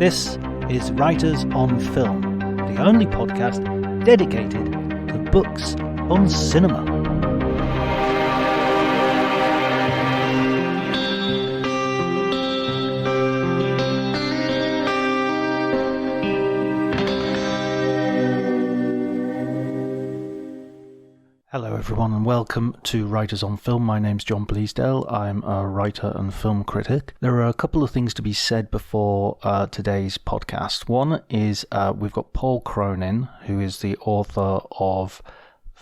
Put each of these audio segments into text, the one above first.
This is Writers on Film, the only podcast dedicated to books on cinema. Hello everyone and welcome to Writers on Film. My name's John Bleasdale. I'm a writer and film critic. There are a couple of things to be said before today's podcast. One is we've got Paul Cronin, who is the author of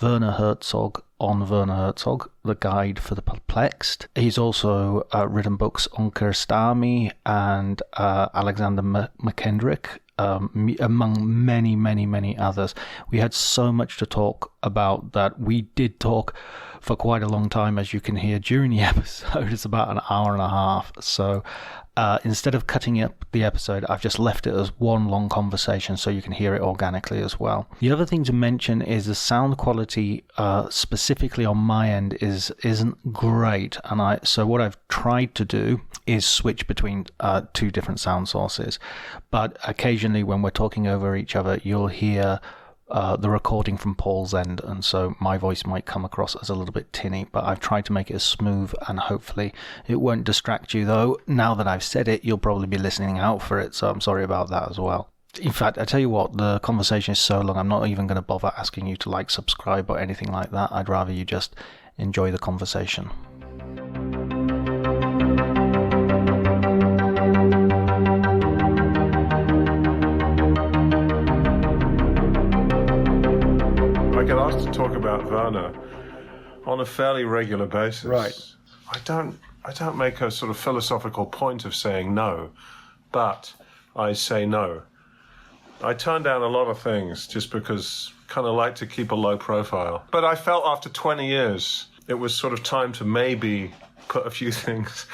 Werner Herzog on Werner Herzog, the guide for the Perplexed. He's also written books on Kiarostami and Alexander McKendrick, among many others. We had so much to talk about that we did talk for quite a long time, as you can hear during the episode. It's about an hour and a half. So instead of cutting up the episode, I've just left it as one long conversation so you can hear it organically as well. The other thing to mention is the sound quality, specifically on my end, isn't great. And so what I've tried to do is switch between two different sound sources. But occasionally when we're talking over each other, you'll hear the recording from Paul's end, and so my voice might come across as a little bit tinny, but I've tried to make it as smooth, and hopefully it won't distract you, though now that I've said it, you'll probably be listening out for it, so I'm sorry about that as well. In fact, I tell you what, the conversation is so long, I'm not even going to bother asking you to subscribe or anything like that. I'd rather you just enjoy the conversation. I get asked to talk about Werner on a fairly regular basis. Right. I don't make a sort of philosophical point of saying no, but I say no. I turn down a lot of things just because I kind of like to keep a low profile. But I felt after 20 years, it was sort of time to maybe put a few things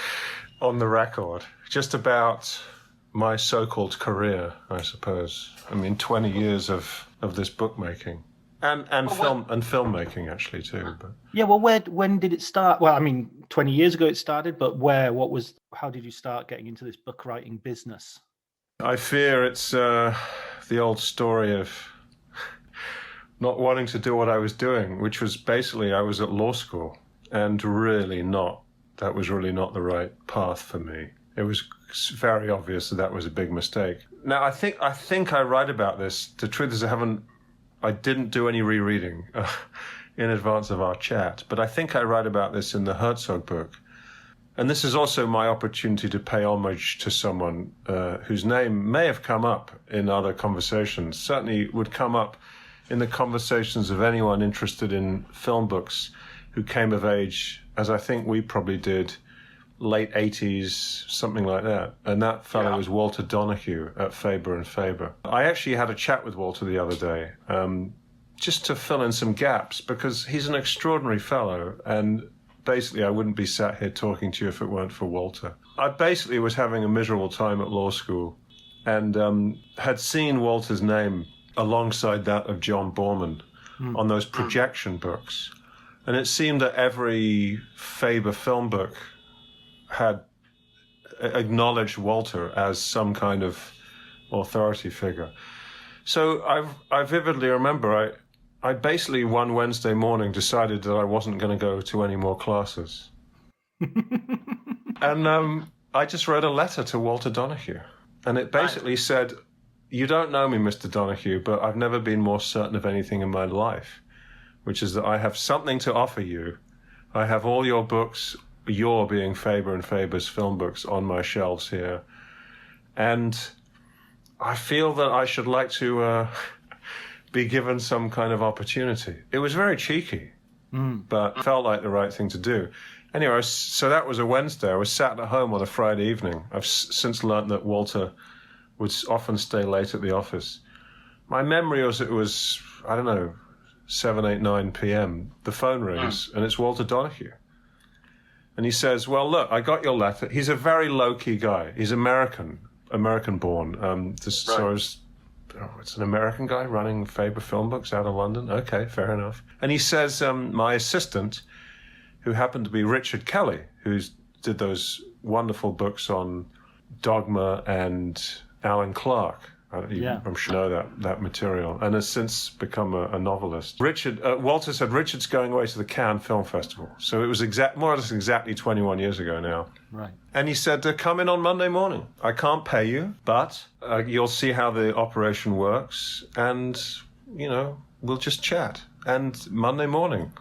on the record, just about my so-called career, I suppose. I mean, 20 years of this bookmaking. And filmmaking actually too. But yeah, well, when did it start? Well, I mean, 20 years ago it started, but how did you start getting into this book writing business? I fear it's the old story of not wanting to do what I was doing, which was basically I was at law school, and that was really not the right path for me. It was very obvious that was a big mistake. Now, I think I write about this. The truth is I didn't do any rereading in advance of our chat, but I think I write about this in the Herzog book. And this is also my opportunity to pay homage to someone whose name may have come up in other conversations, certainly would come up in the conversations of anyone interested in film books who came of age, as I think we probably did, late 80s, something like that. And that fellow was Walter Donahue at Faber and Faber. I actually had a chat with Walter the other day, just to fill in some gaps, because he's an extraordinary fellow, and basically I wouldn't be sat here talking to you if it weren't for Walter. I basically was having a miserable time at law school, and had seen Walter's name alongside that of John Borman on those projection books. And it seemed that every Faber film book had acknowledged Walter as some kind of authority figure. So I vividly remember I basically one Wednesday morning decided that I wasn't going to go to any more classes. And I just wrote a letter to Walter Donahue. And it basically said, "You don't know me, Mr. Donahue, but I've never been more certain of anything in my life, which is that I have something to offer you. I have all your books, your being Faber and Faber's film books, on my shelves here. And I feel that I should like to be given some kind of opportunity." It was very cheeky, but felt like the right thing to do. Anyway, so that was a Wednesday. I was sat at home on a Friday evening. I've since learned that Walter would often stay late at the office. My memory was it was, 7, 8, 9 p.m. The phone rings, and it's Walter Donahue. And he says, "Well, look, I got your letter." He's a very low-key guy. He's American-born. So it's an American guy running Faber film books out of London. Okay, fair enough. And he says, my assistant, who happened to be Richard Kelly, who did those wonderful books on dogma and Alan Clark. Yeah. I'm sure you know that material, and has since become a novelist. Walter said Richard's going away to the Cannes Film Festival, so it was more or less exactly 21 years ago now. Right. And he said, come in on Monday morning. I can't pay you, but you'll see how the operation works, and we'll just chat. And Monday morning,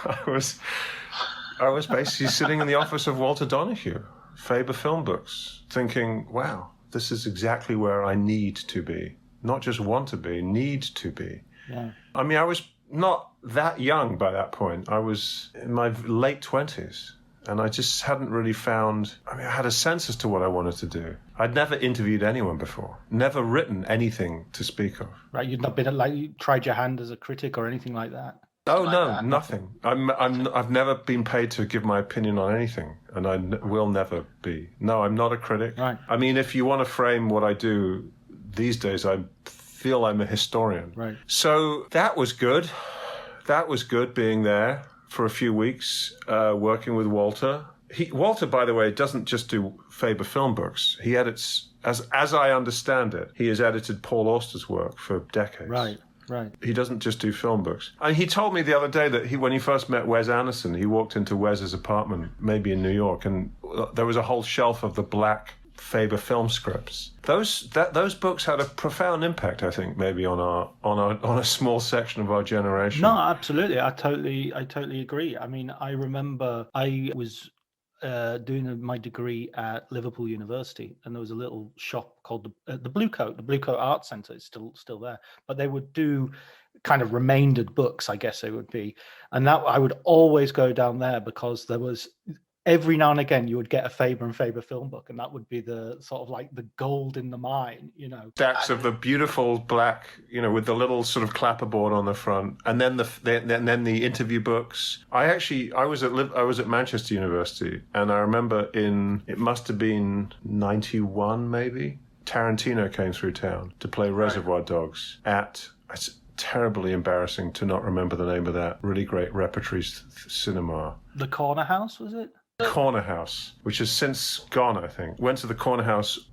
I was basically sitting in the office of Walter Donahue, Faber Film Books, thinking, wow, this is exactly where I need to be. Not just want to be, need to be. Yeah. I mean, I was not that young by that point. I was in my late 20s. And I just hadn't really I had a sense as to what I wanted to do. I'd never interviewed anyone before, never written anything to speak of. Right, you'd not been you tried your hand as a critic or anything like that? Oh, no, nothing. I've never been paid to give my opinion on anything, and I will never be. No, I'm not a critic. Right. I mean, if you want to frame what I do these days, I feel I'm a historian. Right. So that was good. That was good being there for a few weeks, working with Walter. Walter, by the way, doesn't just do Faber Film Books. He edits, as I understand it, he has edited Paul Auster's work for decades. Right. He doesn't just do film books. And he told me the other day that when he first met Wes Anderson, he walked into Wes's apartment, maybe in New York, and there was a whole shelf of the black Faber film scripts. Those books had a profound impact, I think, maybe on a small section of our generation. No, absolutely. I totally agree. I mean, I remember I was doing my degree at Liverpool University, and there was a little shop called the Blue Coat. The Blue Coat Art Centre is still there, but they would do kind of remaindered books, I guess they would be, and that I would always go down there because there was. Every now and again, you would get a Faber and Faber film book, and that would be the sort of like the gold in the mine, Stacks of the beautiful black, with the little sort of clapperboard on the front, and then the interview books. I was at Manchester University, and I remember it must have been 91 maybe. Tarantino came through town to play Reservoir Dogs at. It's terribly embarrassing to not remember the name of that really great repertory cinema. The Corner House, was it? Corner House, which has since gone, I think. Went to the Corner House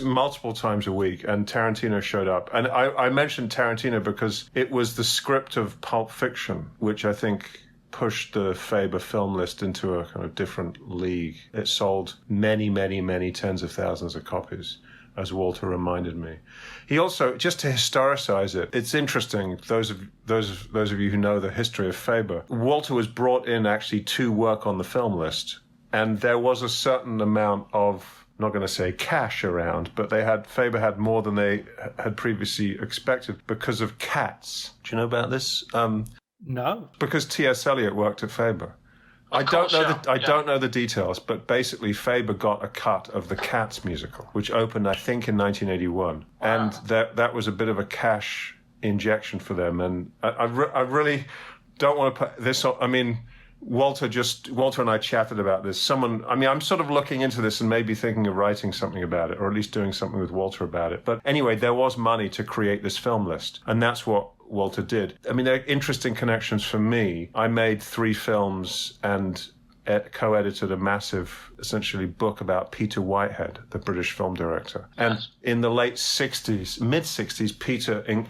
multiple times a week, and Tarantino showed up. And I mentioned Tarantino because it was the script of Pulp Fiction, which I think pushed the Faber film list into a kind of different league. It sold many, many, many tens of thousands of copies, as Walter reminded me. He also, just to historicize it, it's interesting, those of you who know the history of Faber, Walter was brought in actually to work on the film list, and there was a certain amount of, I'm not going to say cash around, but Faber had more than they had previously expected because of Cats. Do you know about this? No. Because T.S. Eliot worked at Faber. I don't know the details, but basically Faber got a cut of the Cats musical, which opened, I think, in 1981, and that was a bit of a cash injection for them. And I really don't want to put this on. I mean, Walter and I chatted about this. I'm sort of looking into this and maybe thinking of writing something about it, or at least doing something with Walter about it. But anyway, there was money to create this film list, and that's what Walter did. I mean, they're interesting connections for me. I made 3 films and co-edited a massive, essentially, book about Peter Whitehead, the British film director. And in the mid 60s, Peter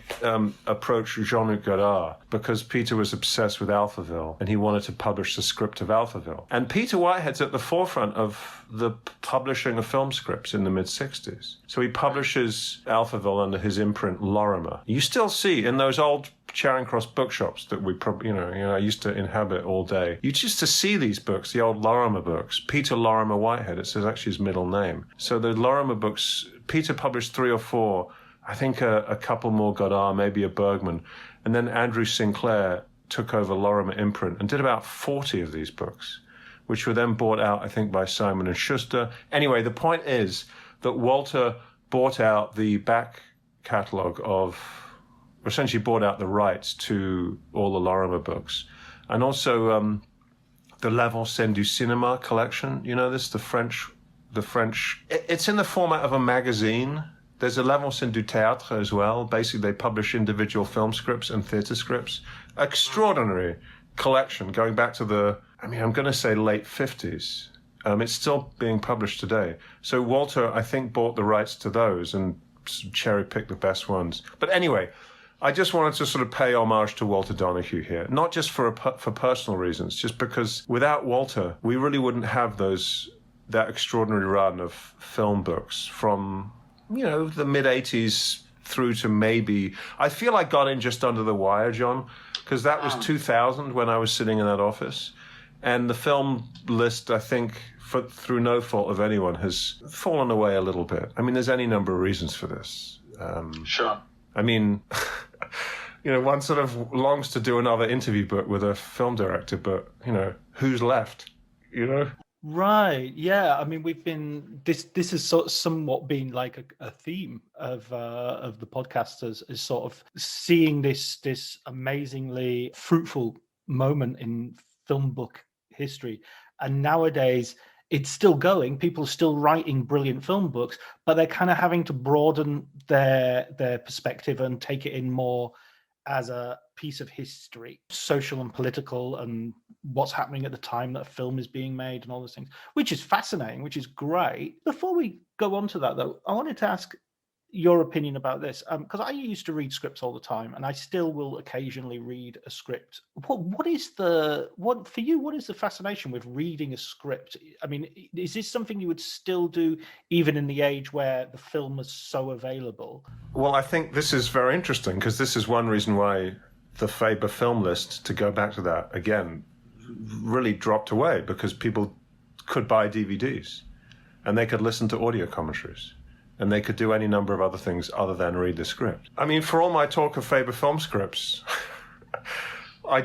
approached Jean-Luc Godard because Peter was obsessed with Alphaville and he wanted to publish the script of Alphaville. And Peter Whitehead's at the forefront of the publishing of film scripts in the mid 60s. So he publishes Alphaville under his imprint Lorimer. You still see in those old Charing Cross bookshops that we probably, I used to inhabit all day. You used to see these books, the old Lorimer books. Peter Lorimer Whitehead, it says actually his middle name. So the Lorimer books, Peter published 3 or 4, I think a couple more Godard, maybe a Bergman. And then Andrew Sinclair took over Lorimer imprint and did about 40 of these books, which were then bought out, I think, by Simon & Schuster. Anyway, the point is that Walter bought out the back catalogue essentially bought out the rights to all the Lorimer books. And also the L'Avancée du Cinéma collection. You know this, the French. It's in the format of a magazine. There's a L'Avancée du Théâtre as well. Basically, they publish individual film scripts and theatre scripts. Extraordinary collection going back to I'm going to say late 50s. It's still being published today. So Walter, I think, bought the rights to those and cherry-picked the best ones. But anyway, I just wanted to sort of pay homage to Walter Donahue here, not just for personal reasons, just because without Walter, we really wouldn't have that extraordinary run of film books from, the mid-'80s through to maybe... I feel I got in just under the wire, John, because that was 2000 when I was sitting in that office. And the film list, I think, through no fault of anyone, has fallen away a little bit. I mean, there's any number of reasons for this. Sure. I mean, one sort of longs to do another interview book with a film director, but, who's left, Right. Yeah. I mean, we've been this has somewhat been like a theme of the podcast is sort of seeing this amazingly fruitful moment in film book history, and nowadays it's still going. People are still writing brilliant film books, but they're kind of having to broaden their perspective and take it in more as a piece of history, social and political, and what's happening at the time that a film is being made and all those things, which is fascinating, which is great. Before we go on to that, though, I wanted to ask your opinion about this, because I used to read scripts all the time, and I still will occasionally read a script. What is the fascination with reading a script? I mean, is this something you would still do even in the age where the film is so available? Well, I think this is very interesting, because this is one reason why the Faber film list, to go back to that again, really dropped away, because people could buy DVDs and they could listen to audio commentaries. And they could do any number of other things other than read the script. I mean, for all my talk of Faber film scripts, I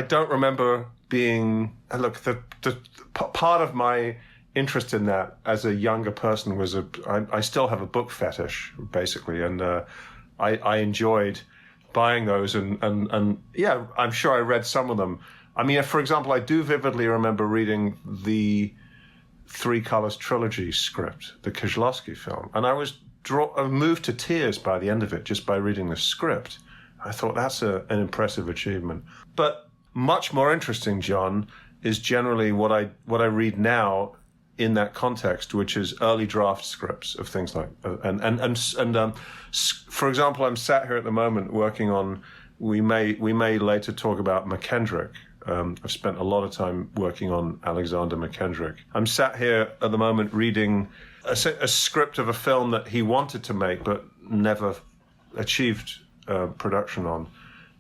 don't remember being... Look, the part of my interest in that as a younger person was I still have a book fetish, basically, and I enjoyed buying those, and yeah, I'm sure I read some of them. I mean, for example, I do vividly remember reading the Three Colors trilogy script, the Kieślowski film, and I was moved to tears by the end of it just by reading the script. I thought that's an impressive achievement. But much more interesting, John, is generally what I read now in that context, which is early draft scripts of things like for example, I'm sat here at the moment working on. We may later talk about McKendrick. I've spent a lot of time working on Alexander McKendrick. I'm sat here at the moment reading a script of a film that he wanted to make but never achieved production on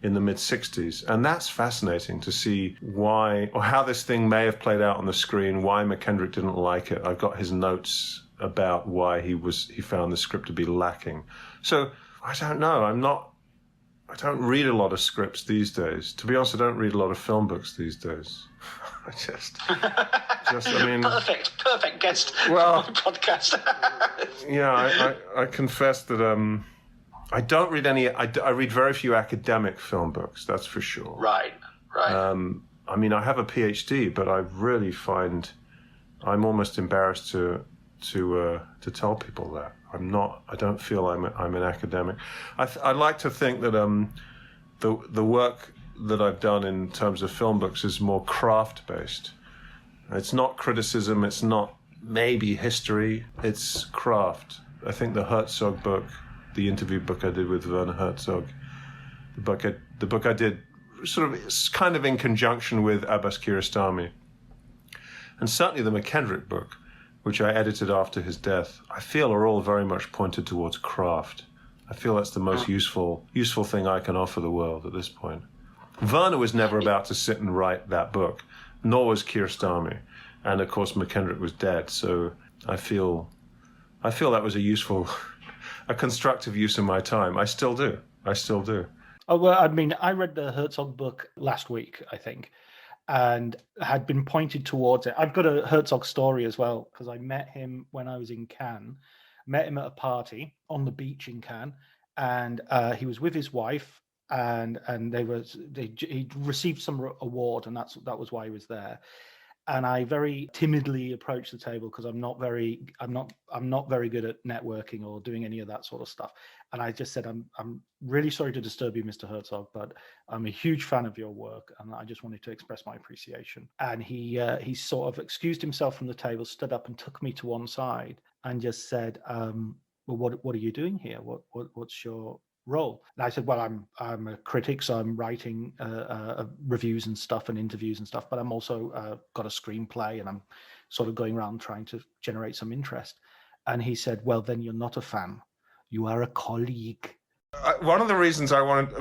in the mid-'60s. And that's fascinating to see why, or how this thing may have played out on the screen, why McKendrick didn't like it. I've got his notes about why he found the script to be lacking. So I don't know. I don't read a lot of scripts these days. To be honest, I don't read a lot of film books these days. I mean... Perfect guest for my podcast. Yeah, I confess that I don't read any... I read very few academic film books, that's for sure. Right. I mean, I have a PhD, but I really find... I'm almost embarrassed to tell people that. I don't feel I'm an academic. I like to think that the work that I've done in terms of film books is more craft-based. It's not criticism, it's not maybe history, it's craft. I think the Herzog book, the interview book I did with Werner Herzog, the book I did sort of kind of in conjunction with Abbas Kiarostami, and certainly the McKendrick book, which I edited after his death, I feel are all very much pointed towards craft. I feel that's the most useful thing I can offer the world at this point. Werner was never about to sit and write that book, nor was Kiarostami. And of course, McKendrick was dead, so I feel that was a constructive use of my time. I still do. Oh, well, I mean, I read the Herzog book last week, I think, and had been pointed towards it. I've got a Herzog story as well, because I met him when I was in Cannes. Met him at a party on the beach in Cannes, and he was with his wife, and he received some award, and that was why he was there. And I very timidly approached the table because I'm not very good at networking or doing any of that sort of stuff. And I just said, I'm really sorry to disturb you, Mr. Herzog, but I'm a huge fan of your work, and I just wanted to express my appreciation. And he sort of excused himself from the table, stood up, and took me to one side and just said, "Well, what are you doing here? What's your role?" And I said, "Well, I'm a critic, so I'm writing reviews and stuff and interviews and stuff, but I'm also got a screenplay, and I'm sort of going around trying to generate some interest." And he said, "Well, then you're not a fan. You are a colleague." One of the reasons I wanted,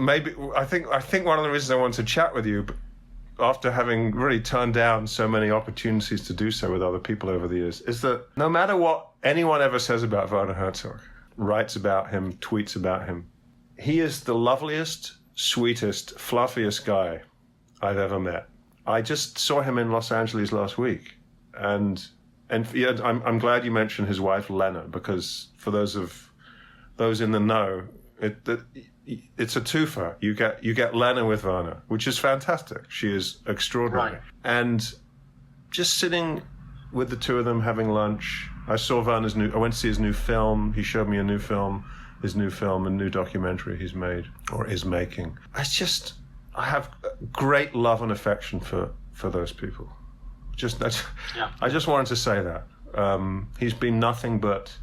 I think one of the reasons I wanted to chat with you, after having really turned down so many opportunities to do so with other people over the years, is that no matter what anyone ever says about Werner Herzog, writes about him, tweets about him, he is the loveliest, sweetest, fluffiest guy I've ever met. I just saw him in Los Angeles last week, and yeah, I'm glad you mentioned his wife Lena, because for those in the know, it's a twofer. You get Lena with Werner, which is fantastic. She is extraordinary, right. And just sitting with the two of them having lunch. I saw Werner's I went to see his new film. He showed me a new film. His new film and new documentary he's made or is making. I have great love and affection for those people. I just wanted to say that. He's been nothing but,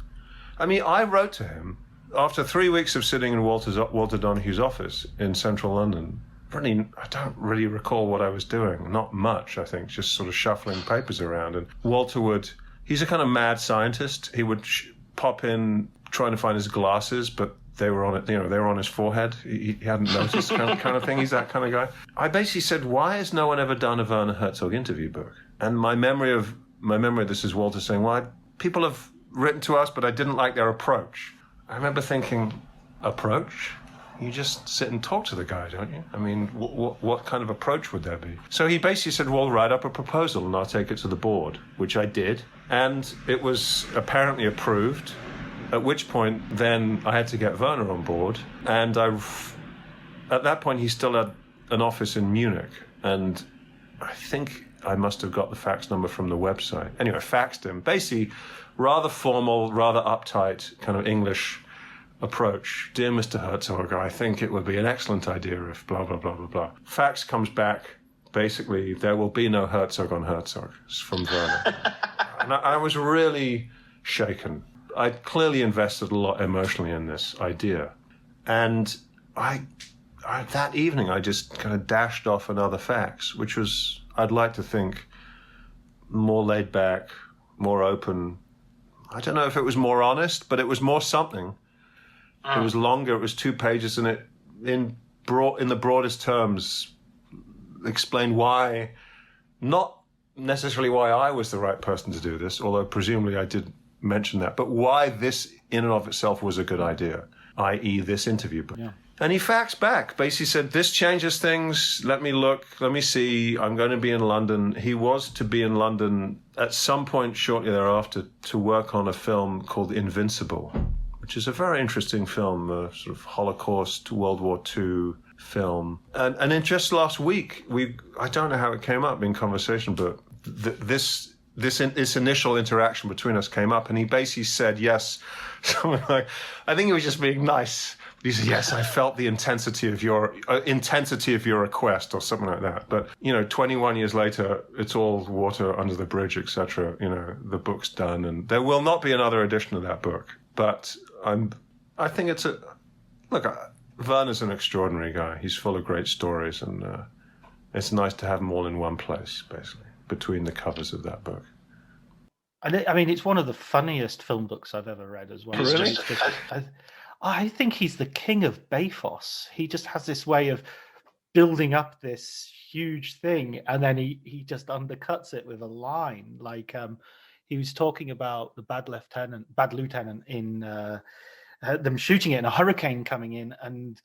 I wrote to him after 3 weeks of sitting in Walter Donohue's office in central London. I don't really recall what I was doing. Not much, I think, just sort of shuffling papers around. And Walter he's a kind of mad scientist. He would pop in trying to find his glasses, but they were on it. They were on his forehead. He hadn't noticed, kind of thing. He's that kind of guy. I basically said, "Why has no one ever done a Werner Herzog interview book?" And my memory of this is Walter saying, "Well, people have written to us, but I didn't like their approach." I remember thinking, approach? You just sit and talk to the guy, don't you? What kind of approach would there be? So he basically said, "Well, write up a proposal and I'll take it to the board," which I did. And it was apparently approved. At which point, then I had to get Werner on board. And at that point, he still had an office in Munich. And I think I must have got the fax number from the website. Anyway, I faxed him. Basically, rather formal, rather uptight, kind of English approach. "Dear Mr. Herzog, I think it would be an excellent idea if blah, blah, blah, blah, blah." Fax comes back. Basically, "There will be no Herzog on Herzog." It's from Werner. And I was really shaken. I'd clearly invested a lot emotionally in this idea. And I that evening, I just kind of dashed off another fax, which was, I'd like to think, more laid back, more open. I don't know if it was more honest, but it was more something. It was longer. It was 2 pages, and it, in the broadest terms, explained why, not necessarily why I was the right person to do this, although presumably I did mention that, but why this in and of itself was a good idea, i.e. this interview book. Yeah. And he faxed back, basically said, "This changes things. Let me look. Let me see. I'm going to be in London." He was to be in London at some point shortly thereafter to work on a film called Invincible, which is a very interesting film, a sort of Holocaust, World War II film. And then just last week, I don't know how it came up in conversation, but this initial interaction between us came up, and he basically said yes. Something like, I think he was just being nice. He said, "Yes, I felt the intensity of your request," or something like that. But 21 years later, it's all water under the bridge, etc. The book's done, and there will not be another edition of that book. But I think Werner's an extraordinary guy. He's full of great stories, and it's nice to have them all in one place, basically, between the covers of that book. It's one of the funniest film books I've ever read as well. Really? I think he's the king of bathos. He just has this way of building up this huge thing, and then he just undercuts it with a line. Like he was talking about the bad lieutenant in them shooting it, and a hurricane coming in, and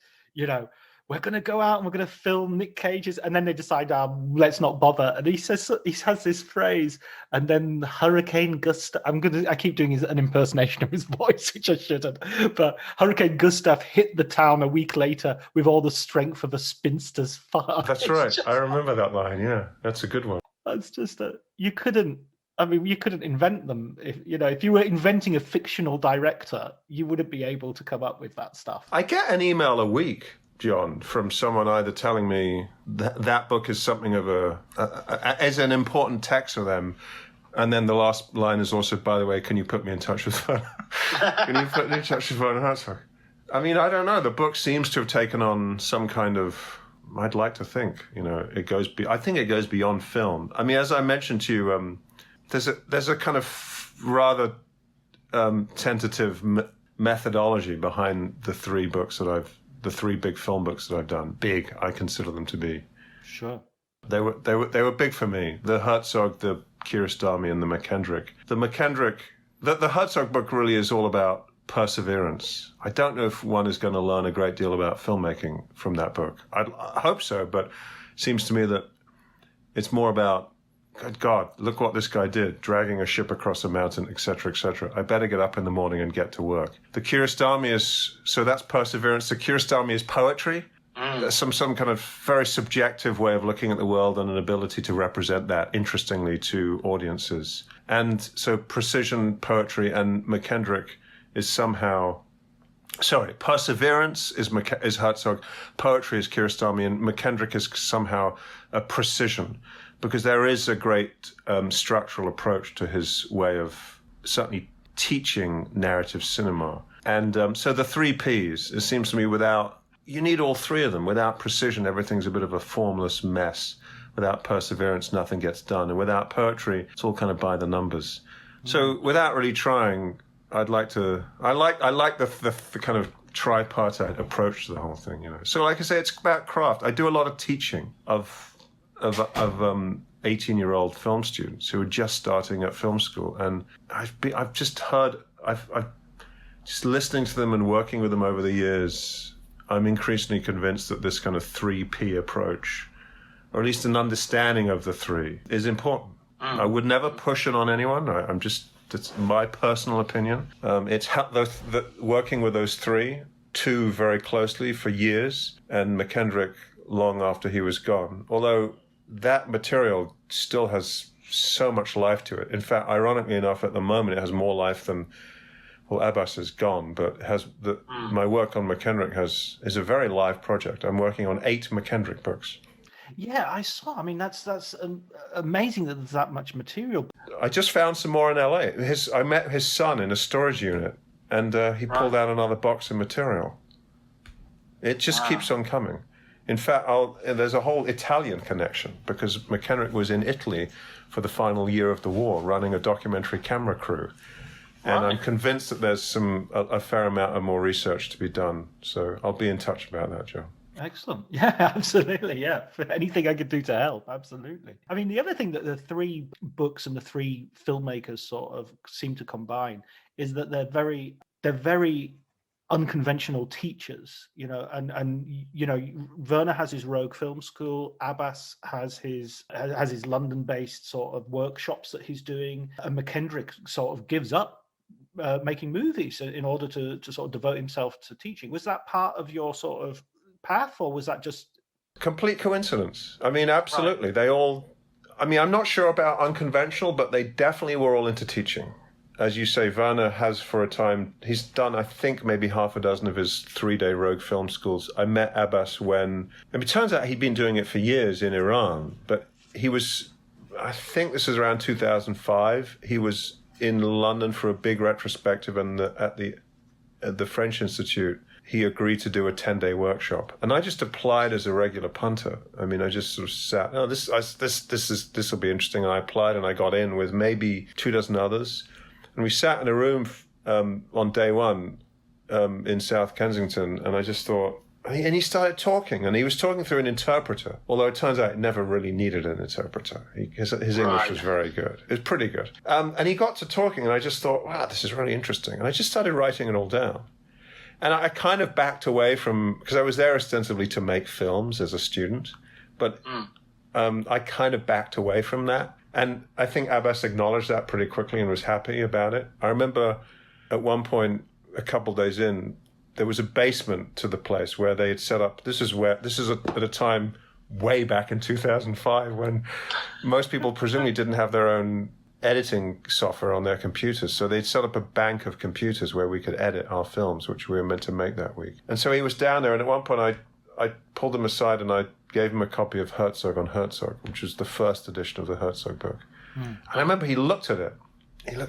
we're going to go out and we're going to film Nick Cage's, and then they decide, let's not bother. And he has this phrase, and then the Hurricane Gustav, I keep doing an impersonation of his voice, which I shouldn't, but Hurricane Gustav hit the town a week later with all the strength of a spinster's fart. That's right. I remember that line. Yeah, that's a good one. That's just you couldn't. I mean, you couldn't invent them. If you were inventing a fictional director, you wouldn't be able to come up with that stuff. I get an email a week, John, from someone either telling me that book is something of as an important text for them. And then the last line is also, by the way, can you put me in touch with Werner? Can you put me in touch with Werner Herzog? I mean, I don't know. The book seems to have taken on some kind of, I'd like to think, I think it goes beyond film. I mean, as I mentioned to you, there's a kind of rather tentative methodology behind the three big film books that I've done. Big, I consider them to be. Sure. They were big for me. The Herzog, the Kiarostami, and the McKendrick. The Herzog book really is all about perseverance. I don't know if one is going to learn a great deal about filmmaking from that book. I hope so, but it seems to me that it's more about, good God, look what this guy did, dragging a ship across a mountain, etc., etc. I better get up in the morning and get to work. The Kiarostami that's perseverance. The Kiarostami is poetry. Some kind of very subjective way of looking at the world and an ability to represent that interestingly to audiences. And so precision poetry, and McKendrick is somehow... Sorry, perseverance is Herzog, poetry is Kiarostami, and McKendrick is somehow a precision, because there is a great structural approach to his way of certainly teaching narrative cinema. And so the three Ps, it seems to me, you need all three of them. Without precision, everything's a bit of a formless mess. Without perseverance, nothing gets done. And without poetry, it's all kind of by the numbers. So without really trying, I like the kind of tripartite approach to the whole thing, So like I say, it's about craft. I do a lot of teaching of 18-year-old film students who are just starting at film school. And I've just listening to them and working with them over the years, I'm increasingly convinced that this kind of 3P approach, or at least an understanding of the three, is important. I would never push it on anyone. It's my personal opinion. It's working with those two very closely for years, and McKendrick long after he was gone. Although that material still has so much life to it. In fact, ironically enough, at the moment, it has more life than... Well, Abbas is gone, but my work on McKendrick is a very live project. I'm working on 8 McKendrick books. Yeah, I saw. I mean, that's amazing that there's that much material. I just found some more in LA. I met his son in a storage unit, and he pulled out another box of material. It just keeps on coming. In fact, there's a whole Italian connection, because McKendrick was in Italy for the final year of the war, running a documentary camera crew. And I'm convinced that there's a fair amount of more research to be done. So I'll be in touch about that, Joe. Excellent. Yeah, absolutely. Yeah. For anything I could do to help. Absolutely. I mean, the other thing that the three books and the three filmmakers sort of seem to combine is that they're very unconventional teachers, and Werner has his Rogue Film School, Abbas has his London-based sort of workshops that he's doing, and McKendrick sort of gives up making movies in order to sort of devote himself to teaching. Was that part of your sort of path, or was that just complete coincidence? I mean, absolutely. Right. I'm not sure about unconventional, but they definitely were all into teaching. As you say, Werner has for a time, he's done, I think, maybe half a dozen of his 3-day Rogue Film Schools. I met Abbas it turns out he'd been doing it for years in Iran, but I think this is around 2005. He was in London for a big retrospective, and at the French Institute, he agreed to do a 10-day workshop. And I just applied as a regular punter. I mean, I just sort of sat, this will be interesting. And I applied, and I got in with maybe 24 others. And we sat in a room on day one in South Kensington, and I just thought, and he started talking, and he was talking through an interpreter, although it turns out it never really needed an interpreter. His English was very good. It was pretty good. And he got to talking, and I just thought, wow, this is really interesting. And I just started writing it all down. And I kind of backed away from, because I was there ostensibly to make films as a student, but I kind of backed away from that. And I think Abbas acknowledged that pretty quickly and was happy about it. I remember at one point, a couple of days in, there was a basement to the place where they had set up. This is at a time way back in 2005 when most people presumably didn't have their own editing software on their computers. So they'd set up a bank of computers where we could edit our films, which we were meant to make that week. And so he was down there, and at one point I pulled him aside and I gave him a copy of Herzog on Herzog, which was the first edition of the Herzog book. And I remember he looked at it.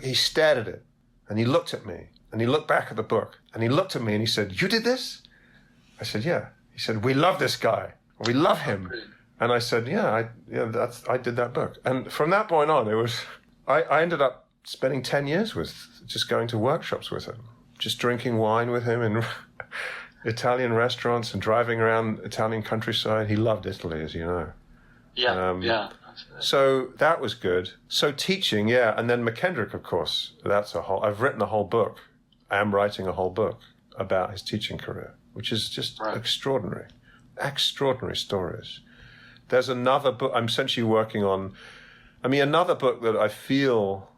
He stared at it, and he looked at me, and he looked back at the book, and he looked at me, and he said, "You did this?" I said, "Yeah." He said, "We love this guy. We love him." And I said, I did that book. And from that point on, I ended up spending 10 years just going to workshops with him, just drinking wine with him in Italian restaurants and driving around Italian countryside. He loved Italy, as you know. Yeah. So that was good. So teaching, and then McKendrick, of course. I've written a whole book. I am writing a whole book about his teaching career, which is just extraordinary stories. There's another book I'm essentially working on. Another book that I feel,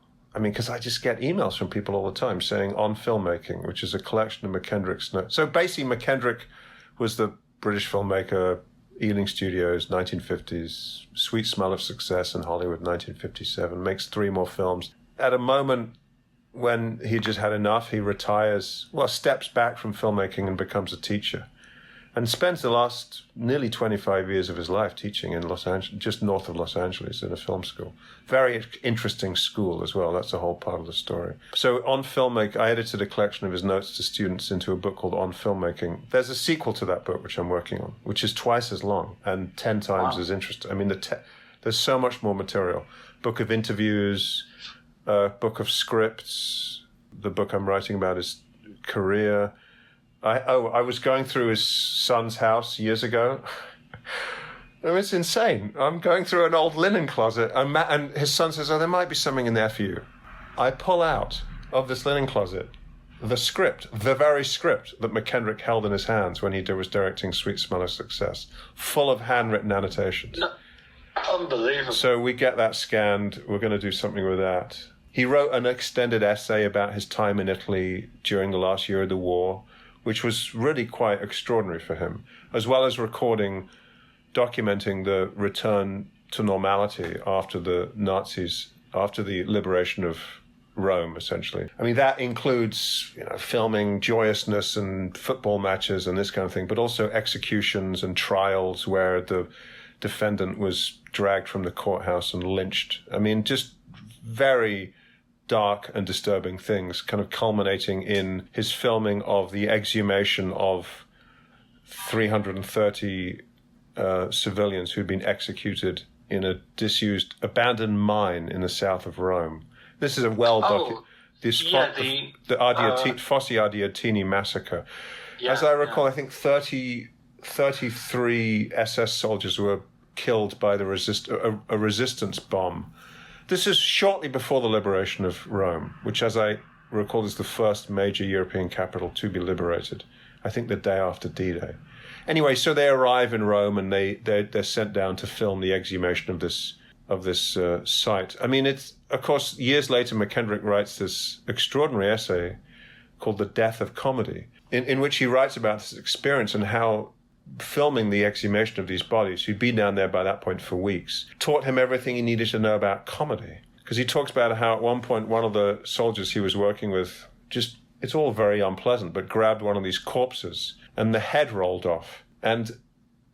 because I just get emails from people all the time saying On Filmmaking, which is a collection of McKendrick's notes. So basically, McKendrick was the British filmmaker, Ealing Studios, 1950s, Sweet Smell of Success in Hollywood, 1957, makes 3 more films. At a moment when he just had enough, he retires, steps back from filmmaking and becomes a teacher. And spends the last nearly 25 years of his life teaching in Los Angeles, just north of Los Angeles, in a film school. Very interesting school as well. That's a whole part of the story. So On Filmmaking, I edited a collection of his notes to students into a book called On Filmmaking. There's a sequel to that book, which I'm working on, which is twice as long and 10 times as interesting. There's so much more material. Book of interviews, book of scripts. The book I'm writing about his career. I was going through his son's house years ago. It's insane. I'm going through an old linen closet, and his son says, "Oh, there might be something in there for you." I pull out of this linen closet the very script that McKendrick held in his hands when he was directing Sweet Smell of Success, full of handwritten annotations. No, unbelievable. So we get that scanned. We're going to do something with that. He wrote an extended essay about his time in Italy during the last year of the war, which was really quite extraordinary for him, as well as documenting the return to normality after the liberation of Rome, essentially. That includes, filming joyousness and football matches and this kind of thing, but also executions and trials where the defendant was dragged from the courthouse and lynched. Just very dark and disturbing things, kind of culminating in his filming of the exhumation of 330 civilians who'd been executed in a disused, abandoned mine in the south of Rome. This is a the Fossi Ardeatini massacre. As I recall, I think 33 SS soldiers were killed by a resistance bomb. This is shortly before the liberation of Rome, which, as I recall, is the first major European capital to be liberated. I think the day after D-Day. Anyway, so they arrive in Rome and they're sent down to film the exhumation of this site. It's, of course, years later, McKendrick writes this extraordinary essay called The Death of Comedy, in which he writes about this experience and how filming the exhumation of these bodies, who'd been down there by that point for weeks, taught him everything he needed to know about comedy. Because he talks about how at one point one of the soldiers he was working with, it's all very unpleasant, but grabbed one of these corpses and the head rolled off. And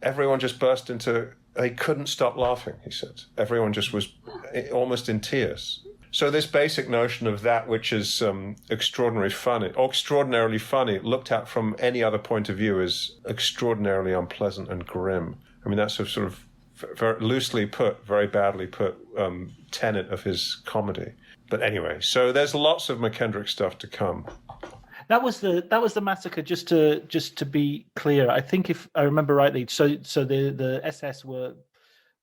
everyone just burst they couldn't stop laughing, he said. Everyone just was almost in tears. So this basic notion of that which is extraordinarily funny, looked at from any other point of view, is extraordinarily unpleasant and grim. That's a sort of very loosely put, very badly put tenet of his comedy. But anyway, so there's lots of McKendrick stuff to come. That was the massacre. Just to be clear, I think if I remember rightly, so the SS were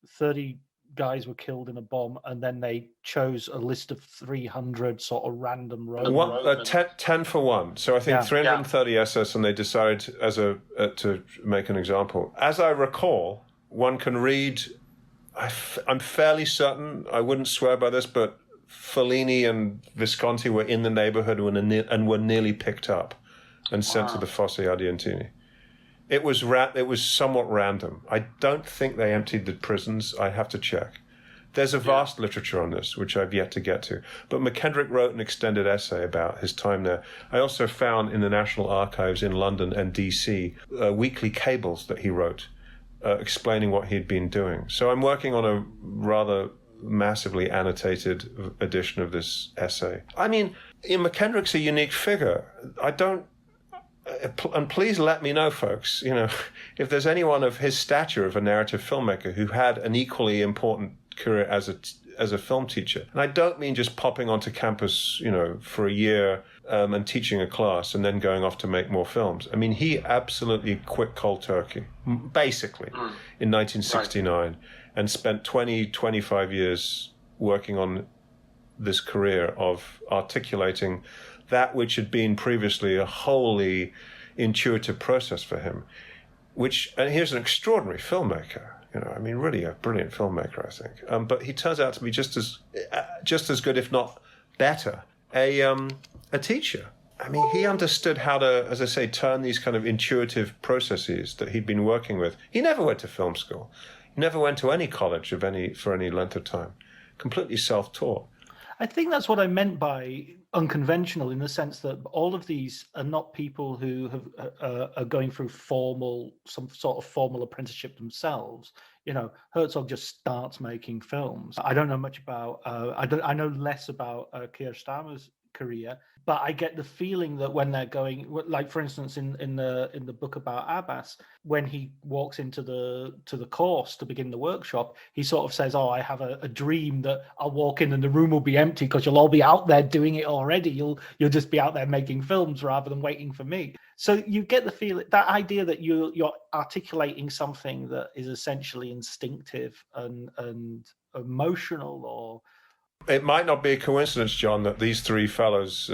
30 guys were killed in a bomb, and then they chose a list of 300 sort of random Roman. 10 for 1. So I think 330 SS, and they decided to make an example. As I recall, one can read. I'm fairly certain. I wouldn't swear by this, but Fellini and Visconti were in the neighborhood and were nearly picked up and sent to the Fossi Ardeatini. It was somewhat random. I don't think they emptied the prisons. I have to check. There's a vast literature on this, which I've yet to get to. But McKendrick wrote an extended essay about his time there. I also found in the National Archives in London and DC weekly cables that he wrote explaining what he'd been doing. So I'm working on a rather massively annotated edition of this essay. I mean, McKendrick's a unique figure. And please let me know, folks, if there's anyone of his stature of a narrative filmmaker who had an equally important career as a film teacher. And I don't mean just popping onto campus, for a year and teaching a class and then going off to make more films. I mean, he absolutely quit cold turkey, basically, in 1969 and spent 25 years working on this career of articulating that which had been previously a wholly intuitive process for him, and here's an extraordinary filmmaker, really a brilliant filmmaker, I think. But he turns out to be just as good, if not better, a teacher. I mean, he understood how to, as I say, turn these kind of intuitive processes that he'd been working with. He never went to film school. He never went to any college for any length of time. Completely self-taught. I think that's what I meant by unconventional, in the sense that all of these are not people who are going through some sort of formal apprenticeship themselves. Herzog just starts making films. I don't know much about. I know less about Keir Starmer's career, but I get the feeling that when they're going, like for instance in the book about Abbas, when he walks into the course to begin the workshop, he sort of says, I have a dream that I'll walk in and the room will be empty because you'll all be out there doing it already. You'll just be out there making films rather than waiting for me. So you get the feeling, that idea that you're articulating something that is essentially instinctive and emotional. Or it might not be a coincidence, John, that these three fellows,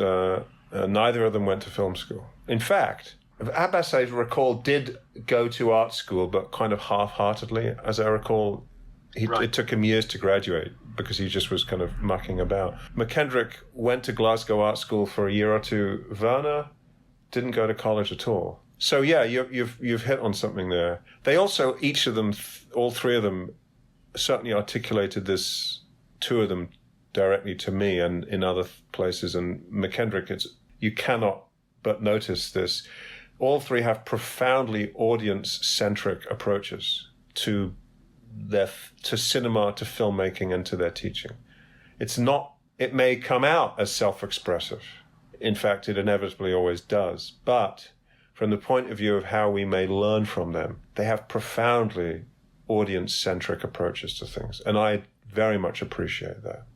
neither of them went to film school. In fact, Abbas, I recall, did go to art school, but kind of half-heartedly. As I recall, it took him years to graduate because he just was kind of mucking about. McKendrick went to Glasgow Art School for a year or two. Werner didn't go to college at all. So yeah, you've hit on something there. They also, each of them, all three of them, certainly articulated this, two of them directly to me and in other places. And McKendrick, you cannot but notice this. All three have profoundly audience-centric approaches to cinema, to filmmaking, and to their teaching. It may come out as self-expressive. In fact, it inevitably always does. But from the point of view of how we may learn from them, they have profoundly audience-centric approaches to things. And I very much appreciate that.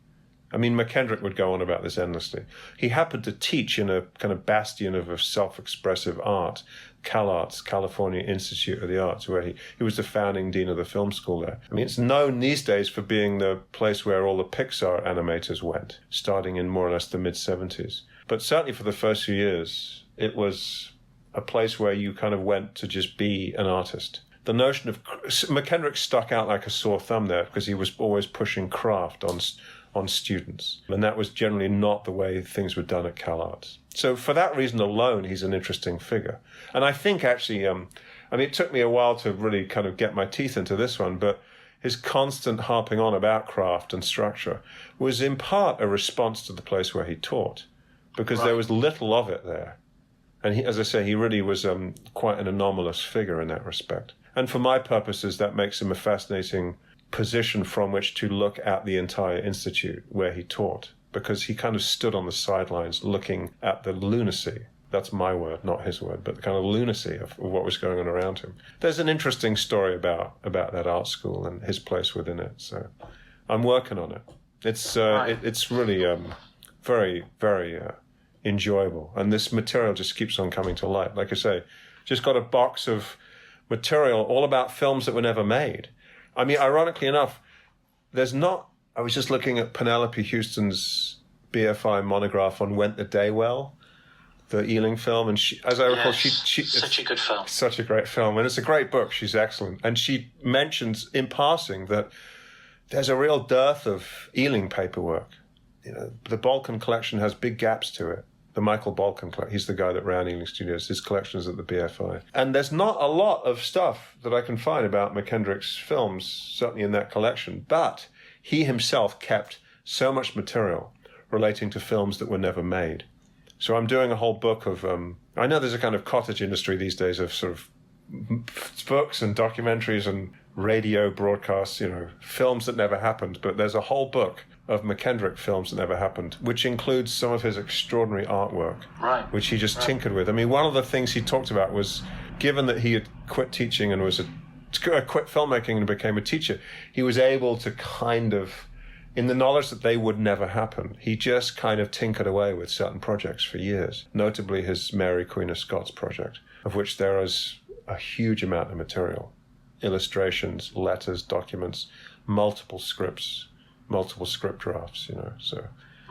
I mean, McKendrick would go on about this endlessly. He happened to teach in a kind of bastion of self-expressive art, CalArts, California Institute of the Arts, where he was the founding dean of the film school there. I mean, it's known these days for being the place where all the Pixar animators went, starting in more or less the mid-70s. But certainly for the first few years, it was a place where you kind of went to just be an artist. The notion of McKendrick stuck out like a sore thumb there because he was always pushing craft on students. And that was generally not the way things were done at CalArts. So for that reason alone, he's an interesting figure. And I think actually, it took me a while to really kind of get my teeth into this one, but his constant harping on about craft and structure was in part a response to the place where he taught, because there was little of it there. And he, as I say, he really was quite an anomalous figure in that respect. And for my purposes, that makes him a fascinating position from which to look at the entire institute where he taught, because he kind of stood on the sidelines looking at the lunacy. That's my word, not his word, but the kind of lunacy of what was going on around him. There's an interesting story about that art school and his place within it. So I'm working on it. It's really very, very enjoyable. And this material just keeps on coming to light. Like I say, just got a box of material all about films that were never made. I mean, ironically enough, I was just looking at Penelope Houston's BFI monograph on Went the Day Well, the Ealing film, and she, as I recall, she such a good film. Such a great film, and it's a great book. She's excellent. And she mentions in passing that there's a real dearth of Ealing paperwork. The Balkan collection has big gaps to it. the Michael Balkan collection. He's the guy that ran Ealing Studios. His collection is at the BFI. And there's not a lot of stuff that I can find about McKendrick's films, certainly in that collection. But he himself kept so much material relating to films that were never made. So I'm doing a whole book of... I know there's a kind of cottage industry these days of sort of books and documentaries and radio broadcasts, films that never happened. But there's a whole book of McKendrick films that never happened, which includes some of his extraordinary artwork, which he just tinkered with. I mean, one of the things he talked about was, given that he had quit teaching and quit filmmaking and became a teacher, he was able to kind of, in the knowledge that they would never happen, he just kind of tinkered away with certain projects for years, notably his Mary Queen of Scots project, of which there is a huge amount of material, illustrations, letters, documents, multiple script drafts, so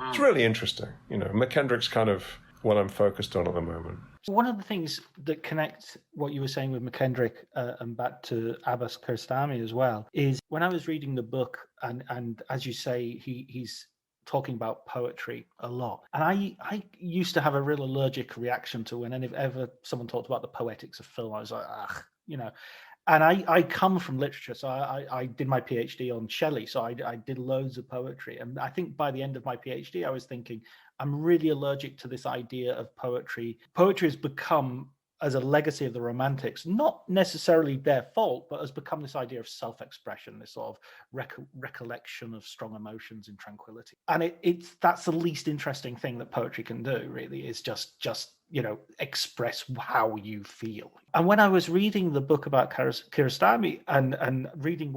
it's really interesting. McKendrick's kind of what I'm focused on at the moment. One of the things that connects what you were saying with McKendrick and back to Abbas Kiarostami as well is when I was reading the book, and as you say, he's talking about poetry a lot. And I used to have a real allergic reaction to when ever someone talked about the poetics of film. I was like, And I come from literature, so I did my PhD on Shelley, so I did loads of poetry. And I think by the end of my PhD, I was thinking, I'm really allergic to this idea of poetry. Poetry has become, as a legacy of the Romantics, not necessarily their fault, but has become this idea of self-expression, this sort of recollection of strong emotions in tranquility. And that's the least interesting thing that poetry can do, really, is just express how you feel. And when I was reading the book about Kiarostami and reading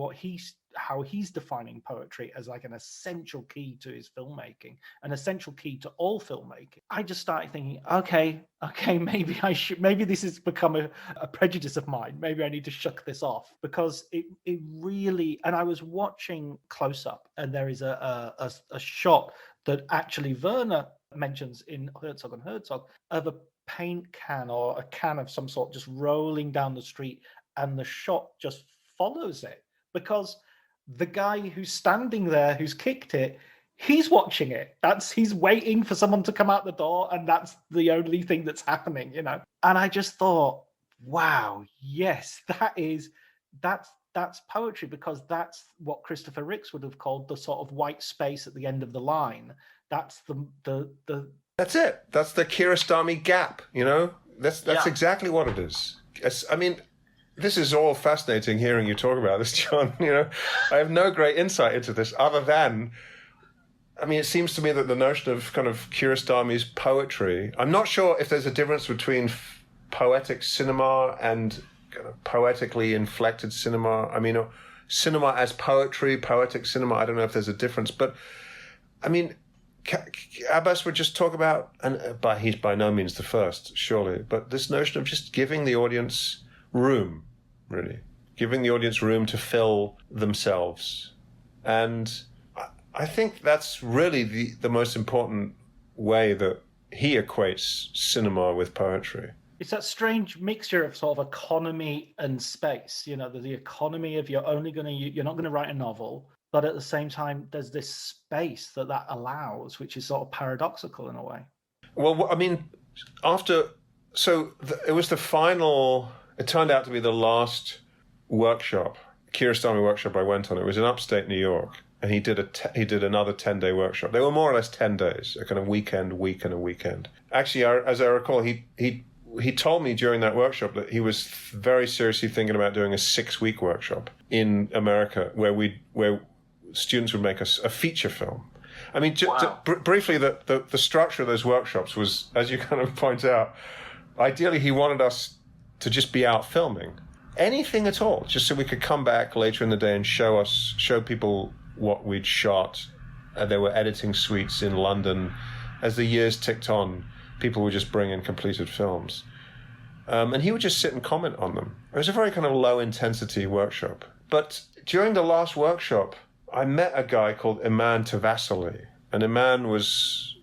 how he's defining poetry as like an essential key to his filmmaking, an essential key to all filmmaking, I just started thinking, okay, maybe this has become a prejudice of mine. Maybe I need to shuck this off, because it really, and I was watching Close Up, and there is a shot that actually Werner mentions in Herzog and Herzog of a paint can or a can of some sort just rolling down the street, and the shot just follows it, because the guy who's standing there, who's kicked it, he's watching it. He's waiting for someone to come out the door, and that's the only thing that's happening, And I just thought, wow, yes, that's poetry, because that's what Christopher Ricks would have called the sort of white space at the end of the line. That's the That's it. That's the Kiarostami gap, That's exactly what it is. I mean, this is all fascinating hearing you talk about this, John. I have no great insight into this other than, it seems to me that the notion of kind of Kiarostami's poetry, I'm not sure if there's a difference between poetic cinema and kind of poetically inflected cinema. Cinema as poetry, poetic cinema, I don't know if there's a difference. But, Abbas would just talk about, but he's by no means the first, surely, but this notion of just giving the audience room, really. Giving the audience room to fill themselves. And I think that's really the most important way that he equates cinema with poetry. It's that strange mixture of sort of economy and space, the economy of you're not going to write a novel, but at the same time, there's this space that allows, which is sort of paradoxical in a way. Well, it was the final, it turned out to be the last workshop, Kiarostami workshop I went on. It was in upstate New York, and he did another 10-day workshop. They were more or less 10 days, a kind of week and a weekend. Actually, as I recall, he told me during that workshop that he was very seriously thinking about doing a 6-week workshop in America where students would make a feature film. Briefly, the structure of those workshops was, as you kind of point out, ideally he wanted us to just be out filming anything at all, just so we could come back later in the day and show people what we'd shot. There were editing suites in London. As the years ticked on, people would just bring in completed films. And he would just sit and comment on them. It was a very kind of low-intensity workshop. But during the last workshop, I met a guy called Iman Tavasili. And Iman he's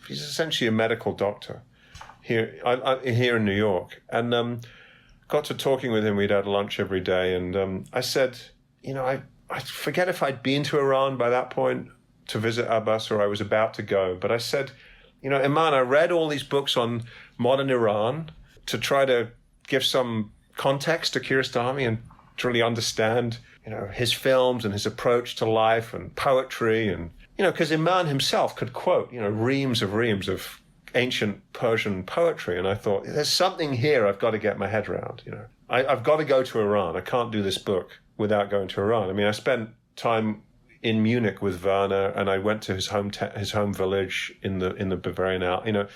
essentially a medical doctor here in New York. And got to talking with him. We'd had lunch every day. And I said, I forget if I'd been to Iran by that point to visit Abbas or I was about to go. But I said, Iman, I read all these books on modern Iran to try to give some context to Kiarostami and to really understand, his films and his approach to life and poetry. And, because Iman himself could quote, reams of ancient Persian poetry. And I thought, there's something here I've got to get my head around. I've got to go to Iran. I can't do this book without going to Iran. I mean, I spent time in Munich with Werner, and I went to his home village in the Bavarian Alps.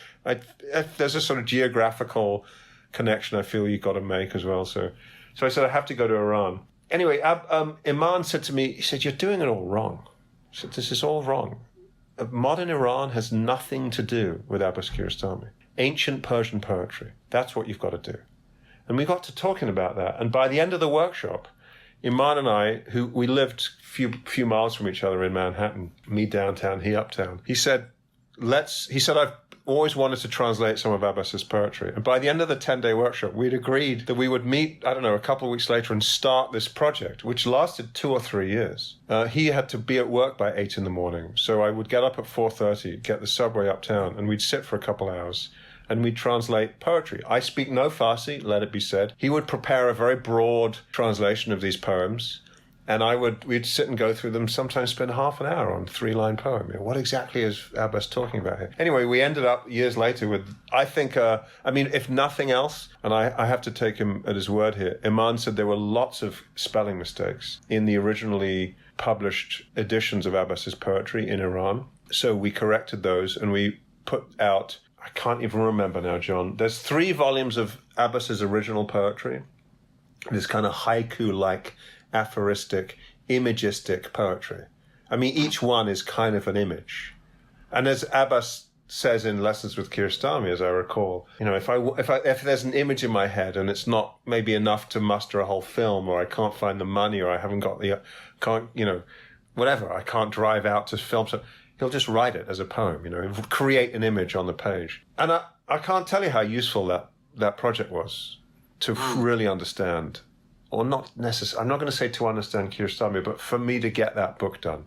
There's a sort of geographical connection I feel you've got to make as well. So I said, I have to go to Iran. Anyway, Iman said to me, he said, you're doing it all wrong. I said, this is all wrong. Modern Iran has nothing to do with Abbas Kiarostami. Ancient Persian poetry. That's what you've got to do. And we got to talking about that. And by the end of the workshop, Iman and I, we lived few miles from each other in Manhattan, me downtown, he uptown. He said, I've always wanted to translate some of Abbas's poetry. And by the end of the 10-day workshop, we'd agreed that we would meet, a couple of weeks later and start this project, which lasted 2 or 3 years. He had to be at work by 8 a.m. So I would get up at 4:30, get the subway uptown, and we'd sit for a couple hours and we'd translate poetry. I speak no Farsi, let it be said. He would prepare a very broad translation of these poems, and we'd sit and go through them, sometimes spend half an hour on a 3-line poem. What exactly is Abbas talking about here? Anyway, we ended up years later with, I think, if nothing else, and I have to take him at his word here, Iman said there were lots of spelling mistakes in the originally published editions of Abbas's poetry in Iran. So we corrected those, and we put out, I can't even remember now, John, there's 3 volumes of Abbas's original poetry, this kind of haiku-like, aphoristic, imagistic poetry. I mean, each one is kind of an image. And as Abbas says in Lessons with Kiarostami, as I recall, if there's an image in my head and it's not maybe enough to muster a whole film, or I can't find the money, or I haven't got whatever, I can't drive out to film, so he'll just write it as a poem, create an image on the page. And I can't tell you how useful that project was to really understand, or not necessarily, I'm not going to say to understand Kiarostami, but for me to get that book done.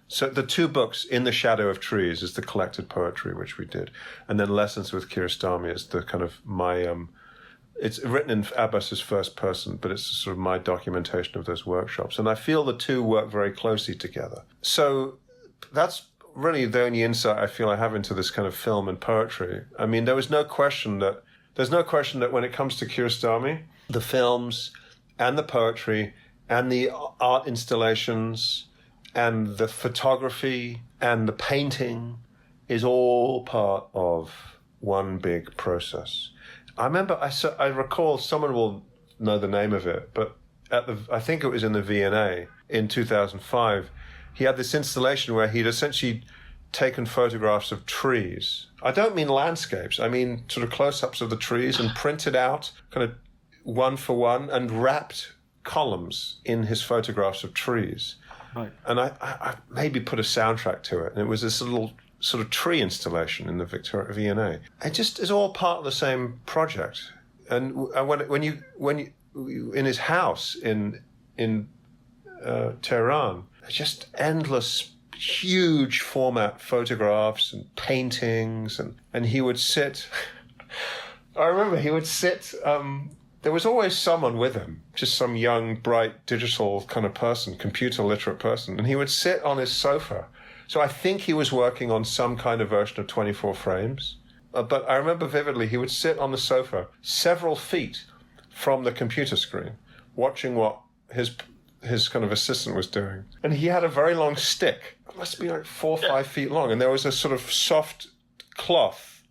So the 2 books, In the Shadow of Trees is the collected poetry, which we did. And then Lessons with Kiarostami is the kind of my, it's written in Abbas's first person, but it's sort of my documentation of those workshops. And I feel the 2 work very closely together. So that's really the only insight I feel I have into this kind of film and poetry. I mean, there's no question that when it comes to Kiarostami, the films and the poetry and the art installations and the photography and the painting is all part of one big process. I recall, someone will know the name of it, but I think it was in the V&A in 2005, he had this installation where he'd essentially taken photographs of trees. I don't mean landscapes, I mean sort of close-ups of the trees, and printed out kind of one for one and wrapped columns in his photographs of trees. Right. And I maybe put a soundtrack to it, and it was this little sort of tree installation in the Victoria V&A. It just is all part of the same project. And when you in his house in Tehran, just endless huge format photographs and paintings, and he would sit. I remember he would sit. There was always someone with him, just some young, bright, digital kind of person, computer literate person, and he would sit on his sofa. So I think he was working on some kind of version of 24 frames. But I remember vividly, he would sit on the sofa several feet from the computer screen, watching what his kind of assistant was doing. And he had a very long stick. It must be like 4 or 5 feet long. And there was a sort of soft cloth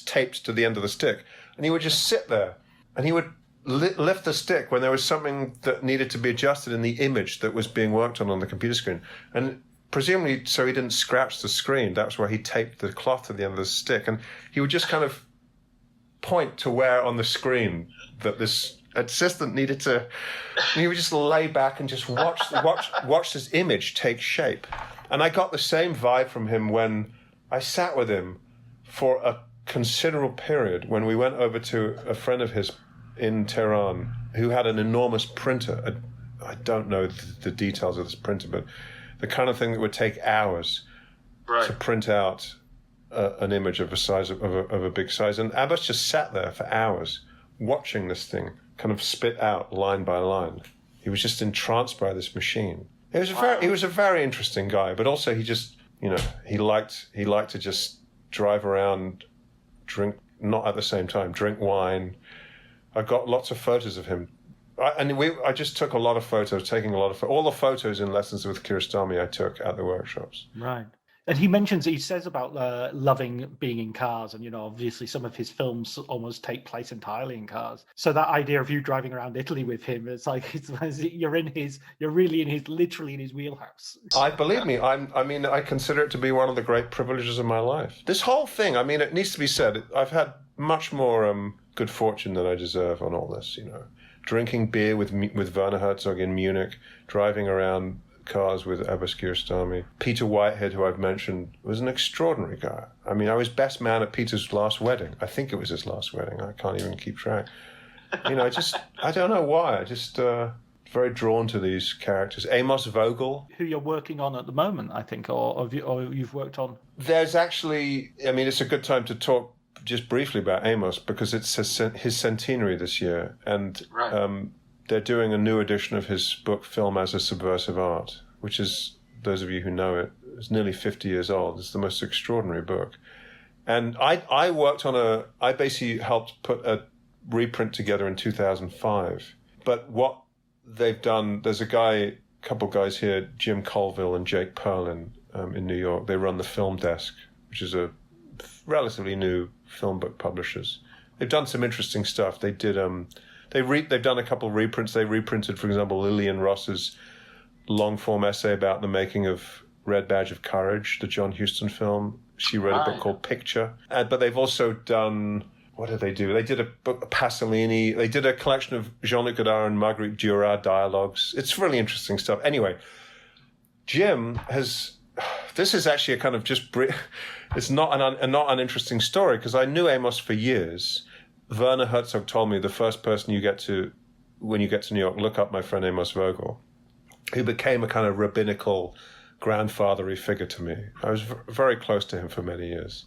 taped to the end of the stick. And he would just sit there, and he would lift the stick when there was something that needed to be adjusted in the image that was being worked on the computer screen. And presumably so he didn't scratch the screen, that's where he taped the cloth to the end of the stick. And he would just kind of point to where on the screen that this assistant needed to, and he would just lay back and just watch this image take shape. And I got the same vibe from him when I sat with him for a considerable period when we went over to a friend of his in Tehran who had an enormous printer. I don't know the details of this printer, but the kind of thing that would take hours to print out an image of a big size. And Abbas just sat there for hours watching this thing kind of spit out line by line. He was just entranced by this machine. He was a very interesting guy, but also he just, he liked to just drive around, drink, not at the same time, drink wine. I got lots of photos of him. I just took a lot of photos, all the photos in Lessons with Kiarostami I took at the workshops. Right. And he says about loving being in cars, and obviously some of his films almost take place entirely in cars. So that idea of you driving around Italy with him, it's like you're literally in his wheelhouse. I consider it to be one of the great privileges of my life. This whole thing, it needs to be said, I've had much more good fortune than I deserve on all this. Drinking beer with Werner Herzog in Munich, driving around cars with Abbas Kiarostami. Peter Whitehead, who I've mentioned, was an extraordinary guy. I was best man at Peter's last wedding. I think it was his last wedding. I can't even keep track. I don't know why. I just very drawn to these characters. Amos Vogel, who you're working on at the moment, I think, or you've worked on. There's actually, it's a good time to talk just briefly about Amos because it's his centenary this year, and right. They're doing a new edition of his book, Film as a Subversive Art, which is, those of you who know it, it's nearly 50 years old. It's the most extraordinary book. And I basically helped put a reprint together in 2005. But what they've done, there's a couple guys here, Jim Colville and Jake Perlin in New York. They run the Film Desk, which is a relatively new film book publishers. They've done some interesting stuff. They did... They've done a couple of reprints. They reprinted, for example, Lillian Ross's long-form essay about the making of Red Badge of Courage, the John Huston film. She wrote a book called Picture. But they've also done... What did they do? They did a book, Pasolini. They did a collection of Jean-Luc Godard and Marguerite Duras dialogues. It's really interesting stuff. Anyway, Jim has... This is actually a kind of just... It's not an uninteresting story, because I knew Amos for years. Werner Herzog told me the first person when you get to New York, look up my friend Amos Vogel, who became a kind of rabbinical grandfatherly figure to me. I was very close to him for many years.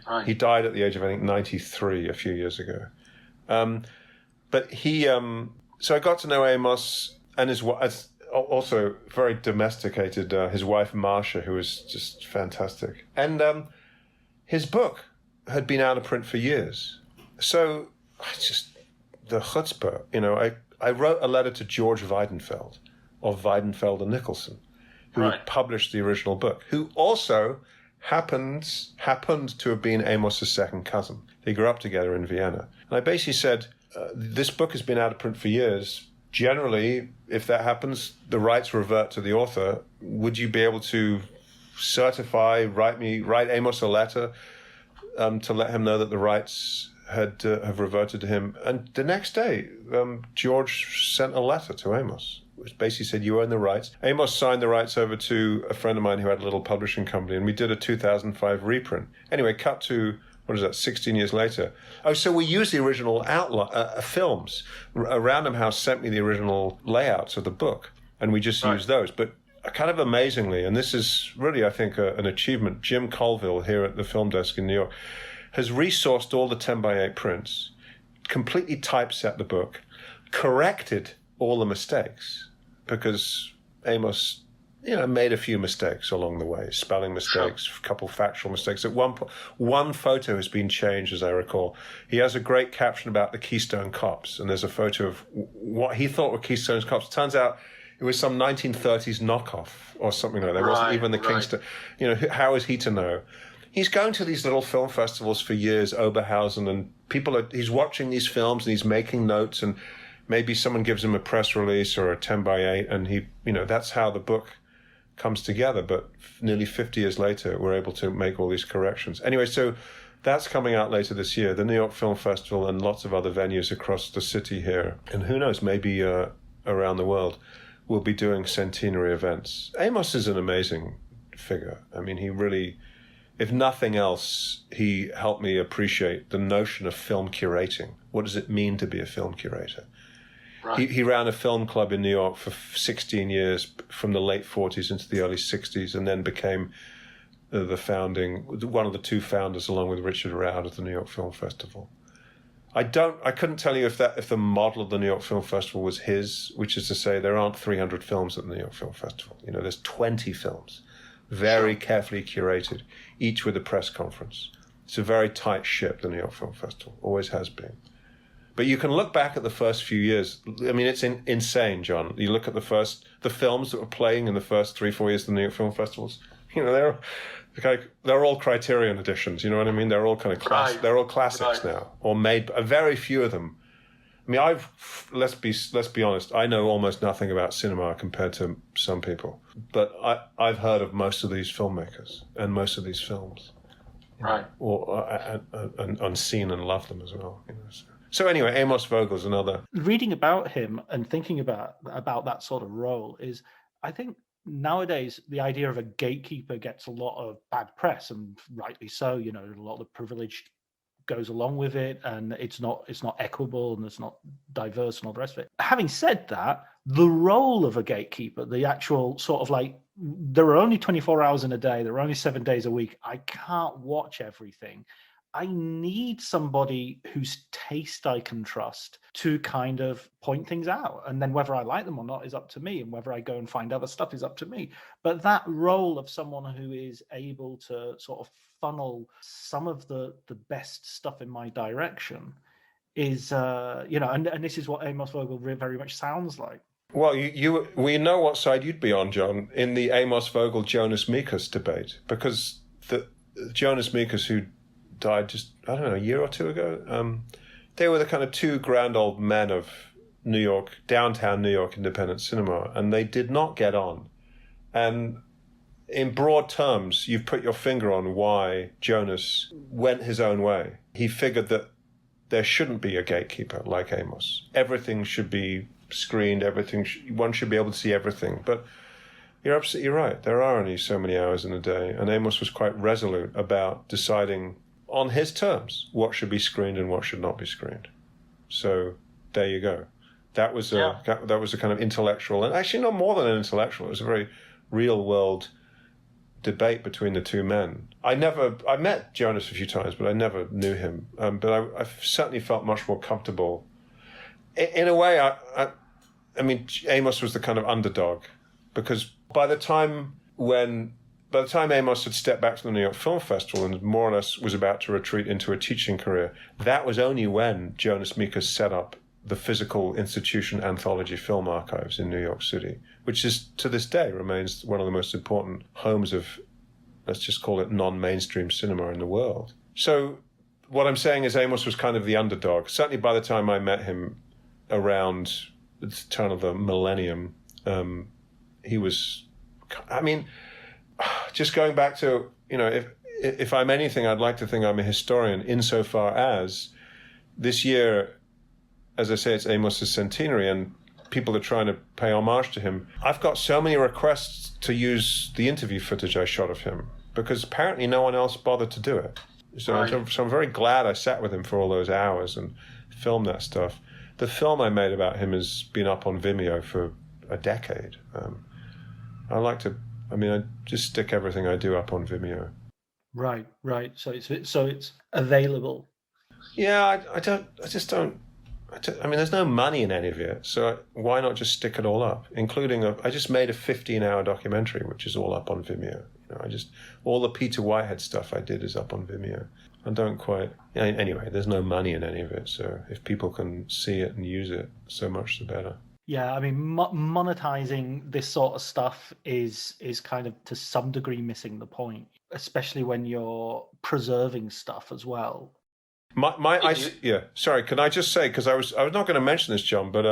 Right. He died at the age of, I think, 93 a few years ago. But he, so I got to know Amos and his wife, also very domesticated, his wife Marcia, who was just fantastic. And his book had been out of print for years. So, the chutzpah, I wrote a letter to George Weidenfeld of Weidenfeld and Nicholson, who had published the original book, who also happened to have been Amos's second cousin. They grew up together in Vienna. And I basically said, this book has been out of print for years. Generally, if that happens, the rights revert to the author. Would you be able to write Amos a letter to let him know that the rights have reverted to him? And the next day, George sent a letter to Amos, which basically said, you own the rights. Amos signed the rights over to a friend of mine who had a little publishing company, and we did a 2005 reprint. Anyway, cut to, 16 years later. Oh, so we used the original films. Random House sent me the original layouts of the book, and we just used those. But kind of amazingly, and this is really, I think, an achievement, Jim Colville here at the Film Desk in New York has resourced all the 10x8 prints, completely typeset the book, corrected all the mistakes, because Amos, made a few mistakes along the way, spelling mistakes, a couple factual mistakes. At one photo has been changed, as I recall. He has a great caption about the Keystone Cops, and there's a photo of what he thought were Keystone Cops. Turns out it was some 1930s knockoff or something like that. It wasn't even the Kingston. How is he to know? He's going to these little film festivals for years, Oberhausen, and he's watching these films and he's making notes, and maybe someone gives him a press release or a 10x8, and that's how the book comes together. But nearly 50 years later, we're able to make all these corrections. Anyway, so that's coming out later this year, the New York Film Festival and lots of other venues across the city here. And who knows, maybe around the world, we'll be doing centenary events. Amos is an amazing figure. He really... If nothing else, he helped me appreciate the notion of film curating. What does it mean to be a film curator? Right. He ran a film club in New York for 16 years, from the late 40s into the early 60s, and then became one of the two founders, along with Richard Roud of the New York Film Festival. I couldn't tell you if the model of the New York Film Festival was his, which is to say there aren't 300 films at the New York Film Festival. There's 20 films, very carefully curated, each with a press conference. It's a very tight ship, the New York Film Festival, always has been. But you can look back at the first few years. I mean, it's insane, John. You look at the films that were playing in the first 3-4 years of the New York Film Festivals. They're all Criterion editions. You know what I mean? They're all kind of they're all classics now, or made. Very few of them. I mean, let's be honest. I know almost nothing about cinema compared to some people, but I've heard of most of these filmmakers and most of these films, right? And seen and loved them as well. So anyway, Amos Vogel's another. Reading about him and thinking about that sort of role is, I think, nowadays the idea of a gatekeeper gets a lot of bad press, and rightly so. A lot of the privilege goes along with it, and it's not equitable, and it's not diverse, and all the rest of it. Having said that, the role of a gatekeeper, the actual sort of there are only 24 hours in a day, there are only 7 days a week. I can't watch everything. I need somebody whose taste I can trust to kind of point things out. And then whether I like them or not is up to me. And whether I go and find other stuff is up to me. But that role of someone who is able to sort of funnel some of the best stuff in my direction is, and this is what Amos Vogel very much sounds like. Well, we know what side you'd be on, John, in the Amos Vogel Jonas Mekas debate, because the Jonas Mekas, who died just, I don't know, a year or two ago. They were the kind of two grand old men of New York, downtown New York independent cinema, and they did not get on. And in broad terms, you've put your finger on why Jonas went his own way. He figured that there shouldn't be a gatekeeper like Amos. Everything should be screened, one should be able to see everything. But you're absolutely right. There are only so many hours in a day, and Amos was quite resolute about deciding on his terms what should be screened and what should not be screened. So there you go. That was a kind of intellectual, and actually not more than an intellectual. It was a very real world debate between the two men. I met Jonas a few times, but I never knew him. But I certainly felt much more comfortable. In a way, I mean, Amos was the kind of underdog, because by the time Amos had stepped back from the New York Film Festival and more or less was about to retreat into a teaching career, that was only when Jonas Mekas set up the physical institution Anthology Film Archives in New York City, which is to this day remains one of the most important homes of, let's just call it, non-mainstream cinema in the world. So what I'm saying is Amos was kind of the underdog. Certainly by the time I met him around the turn of the millennium, he was, I mean, just going back to, if I'm anything, I'd like to think I'm a historian insofar as this year, as I say, it's Amos's centenary and people are trying to pay homage to him. I've got so many requests to use the interview footage I shot of him because apparently no one else bothered to do it. So I'm very glad I sat with him for all those hours and filmed that stuff. The film I made about him has been up on Vimeo for a decade. I just stick everything I do up on Vimeo. Right. So it's available. Yeah, I mean, there's no money in any of it, so why not just stick it all up? Including I just made a 15-hour documentary, which is all up on Vimeo. All the Peter Whitehead stuff I did is up on Vimeo. I don't quite. Anyway, there's no money in any of it, so if people can see it and use it, so much the better. Yeah, I mean, monetizing this sort of stuff is kind of to some degree missing the point, especially when you're preserving stuff as well. Sorry, can I just say, because I was not going to mention this, John, but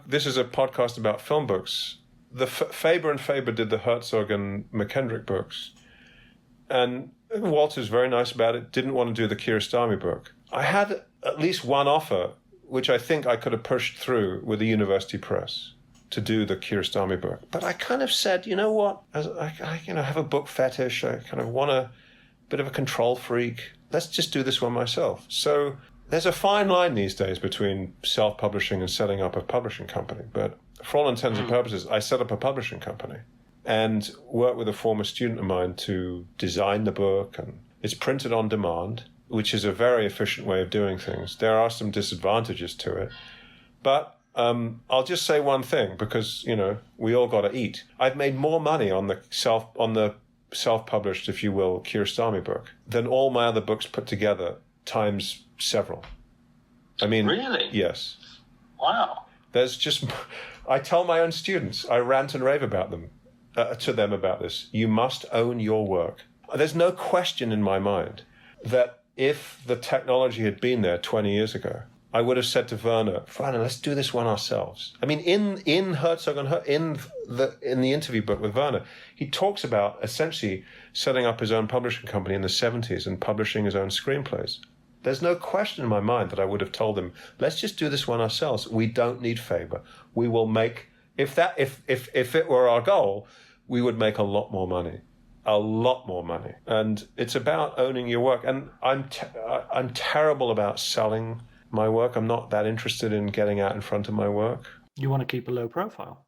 this is a podcast about film books. The Faber and Faber did the Herzog and McKendrick books, and Walter's very nice about it. Didn't want to do the Kiarostami book. I had at least one offer, which I think I could have pushed through with the university press to do the Kiarostami book, but I kind of said, you know what? I have a book fetish. I kind of want a bit of a control freak. Let's just do this one myself. So there's a fine line these days between self-publishing and setting up a publishing company. But for all intents and purposes, I set up a publishing company. and worked with a former student of mine to design the book. And it's printed on demand, which is a very efficient way of doing things. There are some disadvantages to it. But I'll just say one thing, because, we all got to eat. I've made more money on the self-published, if you will, Kiarostami book than all my other books put together times several. I mean, really? Yes. Wow. I tell my own students, I rant and rave about them, to them about this. You must own your work. There's no question in my mind that if the technology had been there 20 years ago, I would have said to Werner, let's do this one ourselves. I mean, in Herzog and in the interview book with Werner, he talks about essentially setting up his own publishing company in the 70s and publishing his own screenplays. There's no question in my mind that I would have told him, let's just do this one ourselves. We don't need Faber. We will make, if it were our goal, we would make a lot more money. A lot more money. And it's about owning your work. And I'm terrible about selling my work. I'm not that interested in getting out in front of my work. You want to keep a low profile.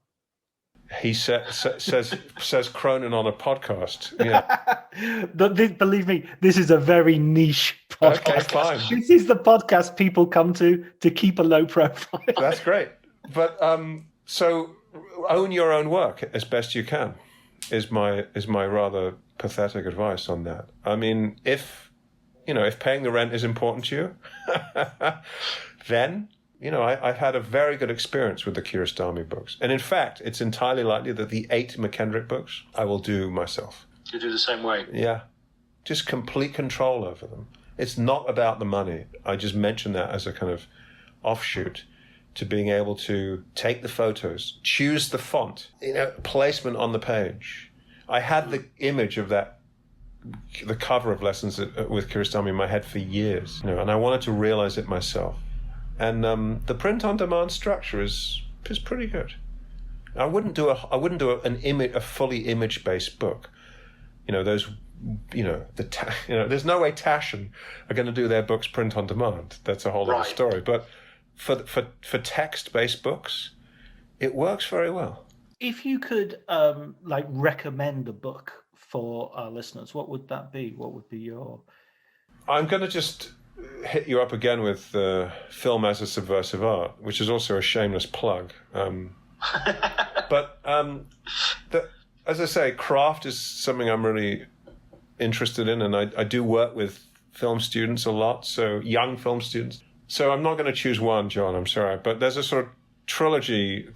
He says Cronin on a podcast. Yeah. Believe me, this is a very niche podcast. Okay, fine. This is the podcast people come to keep a low profile. That's great. But so own your own work as best you can is my rather pathetic advice on that. I mean, if paying the rent is important to you, then, I've had a very good experience with the Kiarostami books. And in fact, it's entirely likely that the 8 McKendrick books I will do myself. You do the same way? Yeah. Just complete control over them. It's not about the money. I just mentioned that as a kind of offshoot to being able to take the photos, choose the font, placement on the page. I had the image of the cover of Lessons with Kiarostami in my head for years, and I wanted to realize it myself. And the print-on-demand structure is pretty good. I wouldn't do a fully image-based book. There's no way Taschen are going to do their books print-on-demand. That's a whole other story. But for text-based books, it works very well. If you could recommend a book for our listeners, what would that be? What would be your... I'm going to just hit you up again with Film as a Subversive Art, which is also a shameless plug. But as I say, craft is something I'm really interested in, and I do work with film students a lot, so young film students. So I'm not going to choose one, John, I'm sorry. But there's a sort of trilogy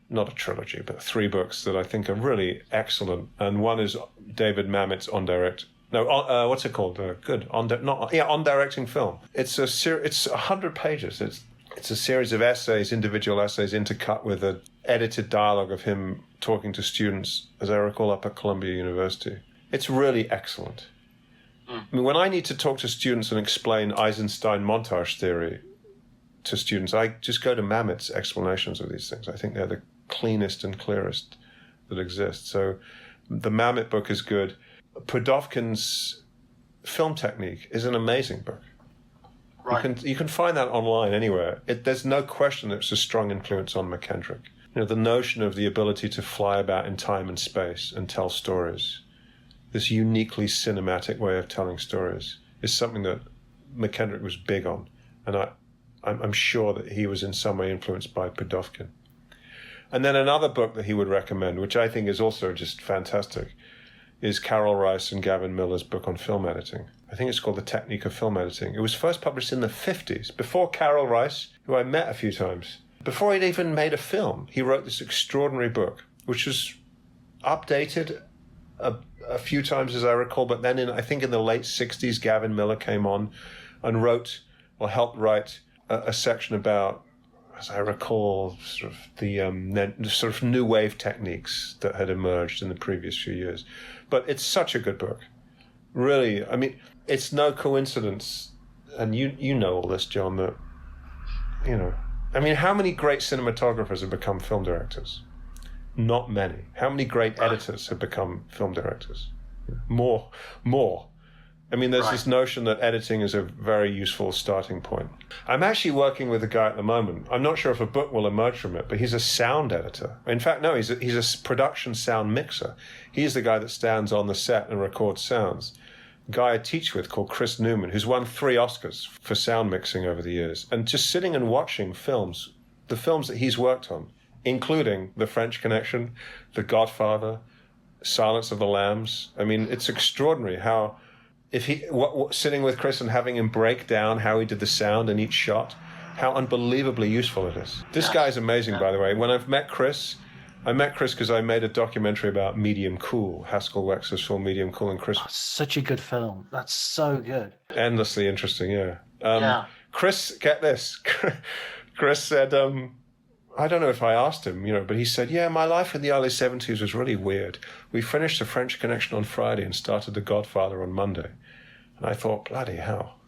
not a trilogy, but 3 books that I think are really excellent. And one is David Mamet's On Directing Film. It's it's 100 pages. It's a series of essays, individual essays, intercut with an edited dialogue of him talking to students, as I recall, up at Columbia University. It's really excellent. I mean, when I need to talk to students and explain Eisenstein montage theory to students, I just go to Mamet's explanations of these things. I think they're the cleanest and clearest that exist. So the Mamet book is good. Pudovkin's Film Technique is an amazing book. Right. You can find that online anywhere. There's no question that it's a strong influence on McKendrick. The notion of the ability to fly about in time and space and tell stories, this uniquely cinematic way of telling stories, is something that McKendrick was big on. And I'm sure that he was in some way influenced by Pudovkin. And then another book that he would recommend, which I think is also just fantastic, is Carol Rice and Gavin Miller's book on film editing. I think it's called The Technique of Film Editing. It was first published in the 50s, before Carol Rice, who I met a few times. Before he'd even made a film, he wrote this extraordinary book, which was updated a few times, as I recall, but then I think in the late 60s, Gavin Miller came on and helped write a section about, as I recall, sort of the sort of new wave techniques that had emerged in the previous few years. But it's such a good book. Really, I mean, it's no coincidence, and you know all this, John, that, I mean, how many great cinematographers have become film directors? Not many. How many great editors have become film directors? More I mean, there's Right. this notion that editing is a very useful starting point. I'm actually working with a guy at the moment. I'm not sure if a book will emerge from it, but he's a sound editor. In fact, no, he's a production sound mixer. He's the guy that stands on the set and records sounds. A guy I teach with called Chris Newman, who's won 3 Oscars for sound mixing over the years. And just sitting and watching films, the films that he's worked on, including The French Connection, The Godfather, Silence of the Lambs. I mean, it's extraordinary how... sitting with Chris and having him break down how he did the sound in each shot, how unbelievably useful it is. This guy is amazing, by the way. When I met Chris because I made a documentary about Medium Cool, Haskell Wexler's film Medium Cool, and Chris... Oh, such a good film. That's so good. Endlessly interesting, yeah. Chris, get this. Chris said, I don't know if I asked him, but he said, yeah, my life in the early 70s was really weird. We finished The French Connection on Friday and started The Godfather on Monday. And I thought, bloody hell,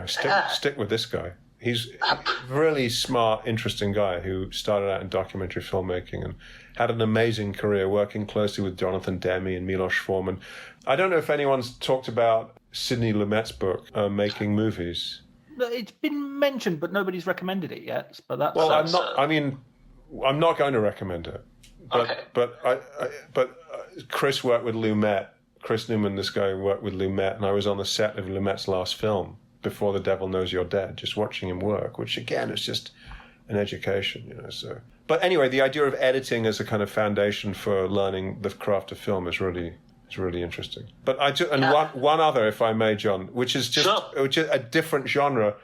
stick with this guy. He's a really smart, interesting guy who started out in documentary filmmaking and had an amazing career working closely with Jonathan Demme and Milos Forman. I don't know if anyone's talked about Sidney Lumet's book, Making Movies. It's been mentioned, but nobody's recommended it yet. But that's I'm not going to recommend it. But Chris worked with Lumet. Chris Newman, this guy, worked with Lumet, and I was on the set of Lumet's last film, Before the Devil Knows You're Dead, just watching him work, which again is just an education, So, but anyway, the idea of editing as a kind of foundation for learning the craft of film is really interesting. But one other, if I may, John, which is a different genre.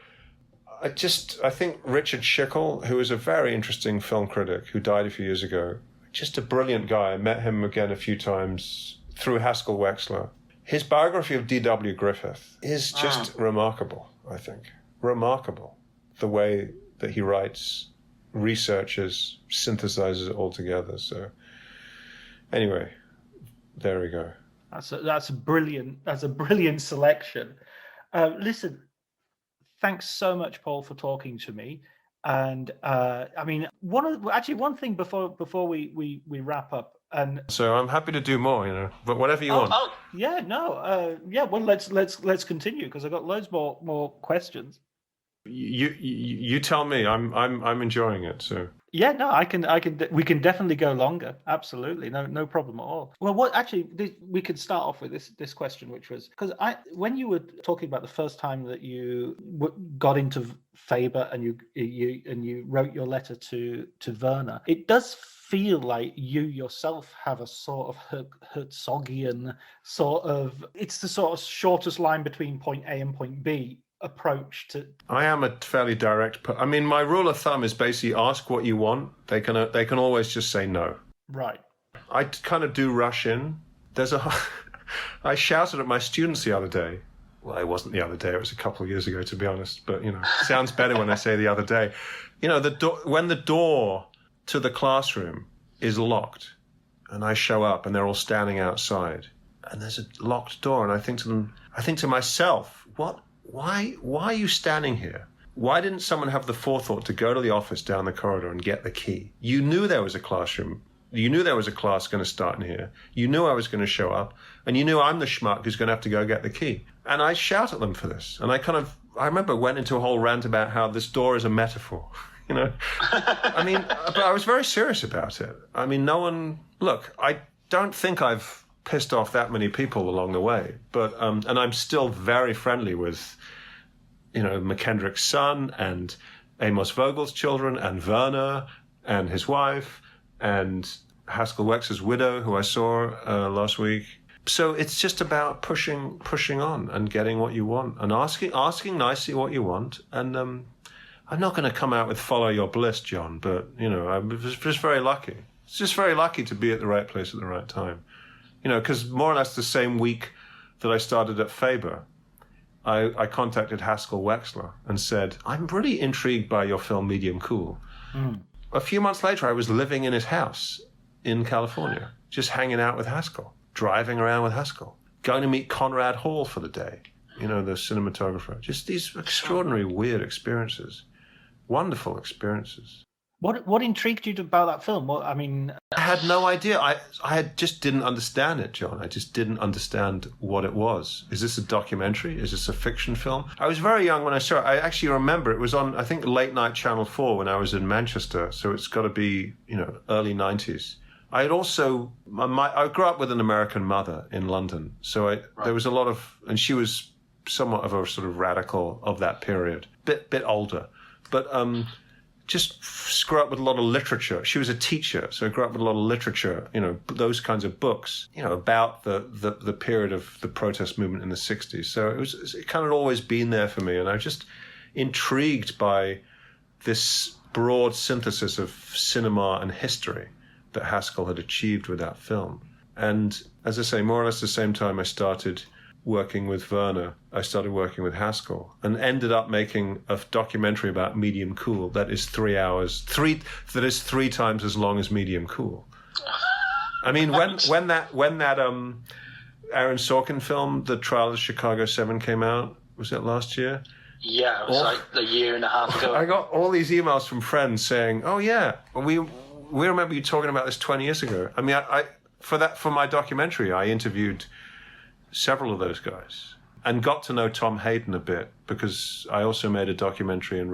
I think Richard Schickel, who is a very interesting film critic who died a few years ago, just a brilliant guy. I met him again a few times through Haskell Wexler. His biography of D.W. Griffith is just remarkable, I think. Remarkable. The way that he writes, researches, synthesizes it all together. So anyway, there we go. That's a brilliant selection. Listen, thanks so much, Paul, for talking to me. And I mean, one thing before we wrap up. And so I'm happy to do more, but whatever you want. Well, let's continue because I've got loads more questions. You tell me. I'm enjoying it. So yeah, no, we can definitely go longer. Absolutely, no problem at all. Well, we could start off with this question, which was because when you were talking about the first time that you got into Faber and you wrote your letter to Werner, it does feel like you yourself have a sort of Herzogian sort of, it's the sort of shortest line between point A and point B approach to... I am a fairly direct... I mean, my rule of thumb is basically ask what you want. They can always just say no. Right. I kind of do rush in. I shouted at my students the other day. Well, it wasn't the other day. It was a couple of years ago, to be honest. But, sounds better when I say the other day. When the door to the classroom is locked and I show up and they're all standing outside and there's a locked door and I think to myself, why are you standing here? Why didn't someone have the forethought to go to the office down the corridor and get the key? You knew there was a classroom. You knew there was a class going to start in here. You knew I was going to show up and you knew I'm the schmuck who's going to have to go get the key. And I shout at them for this. And I remember went into a whole rant about how this door is a metaphor. I mean, but I was very serious about it. I mean, I don't think I've pissed off that many people along the way, but, and I'm still very friendly with, McKendrick's son and Amos Vogel's children and Werner and his wife and Haskell Wexler's widow, who I saw last week. So it's just about pushing on and getting what you want and asking nicely what you want. And, I'm not going to come out with follow your bliss, John, but, I was just very lucky. It's just very lucky to be at the right place at the right time. Because more or less the same week that I started at Faber, I contacted Haskell Wexler and said, I'm really intrigued by your film Medium Cool. Mm. A few months later, I was living in his house in California, just hanging out with Haskell, driving around with Haskell, going to meet Conrad Hall for the day, the cinematographer. Just these extraordinary, weird experiences. Wonderful experiences. What intrigued you about that film? I had no idea. Just didn't understand it, John. I just didn't understand what it was. Is this a documentary? Is this a fiction film? I was very young when I saw it. I actually remember it was on, I think, late night Channel 4 when I was in Manchester. So it's got to be, early 90s. I had also, I grew up with an American mother in London. So there was a lot of, and she was somewhat of a sort of radical of that period. Bit older. But, just grew up with a lot of literature. She was a teacher, so I grew up with a lot of literature, those kinds of books, about the period of the protest movement in the 60s. So it kind of always been there for me. And I was just intrigued by this broad synthesis of cinema and history that Haskell had achieved with that film. And as I say, more or less the same time I started working with Werner, I started working with Haskell and ended up making a documentary about Medium Cool that is 3 hours, that is 3 times as long as Medium Cool. I mean, when that Aaron Sorkin film, The Trial of the Chicago 7, came out, was that last year? Yeah, it was like a year and a half ago. I got all these emails from friends saying, "Oh yeah, we remember you talking about this 20 years ago." I mean, for my documentary, I interviewed several of those guys and got to know Tom Hayden a bit because I also made a documentary and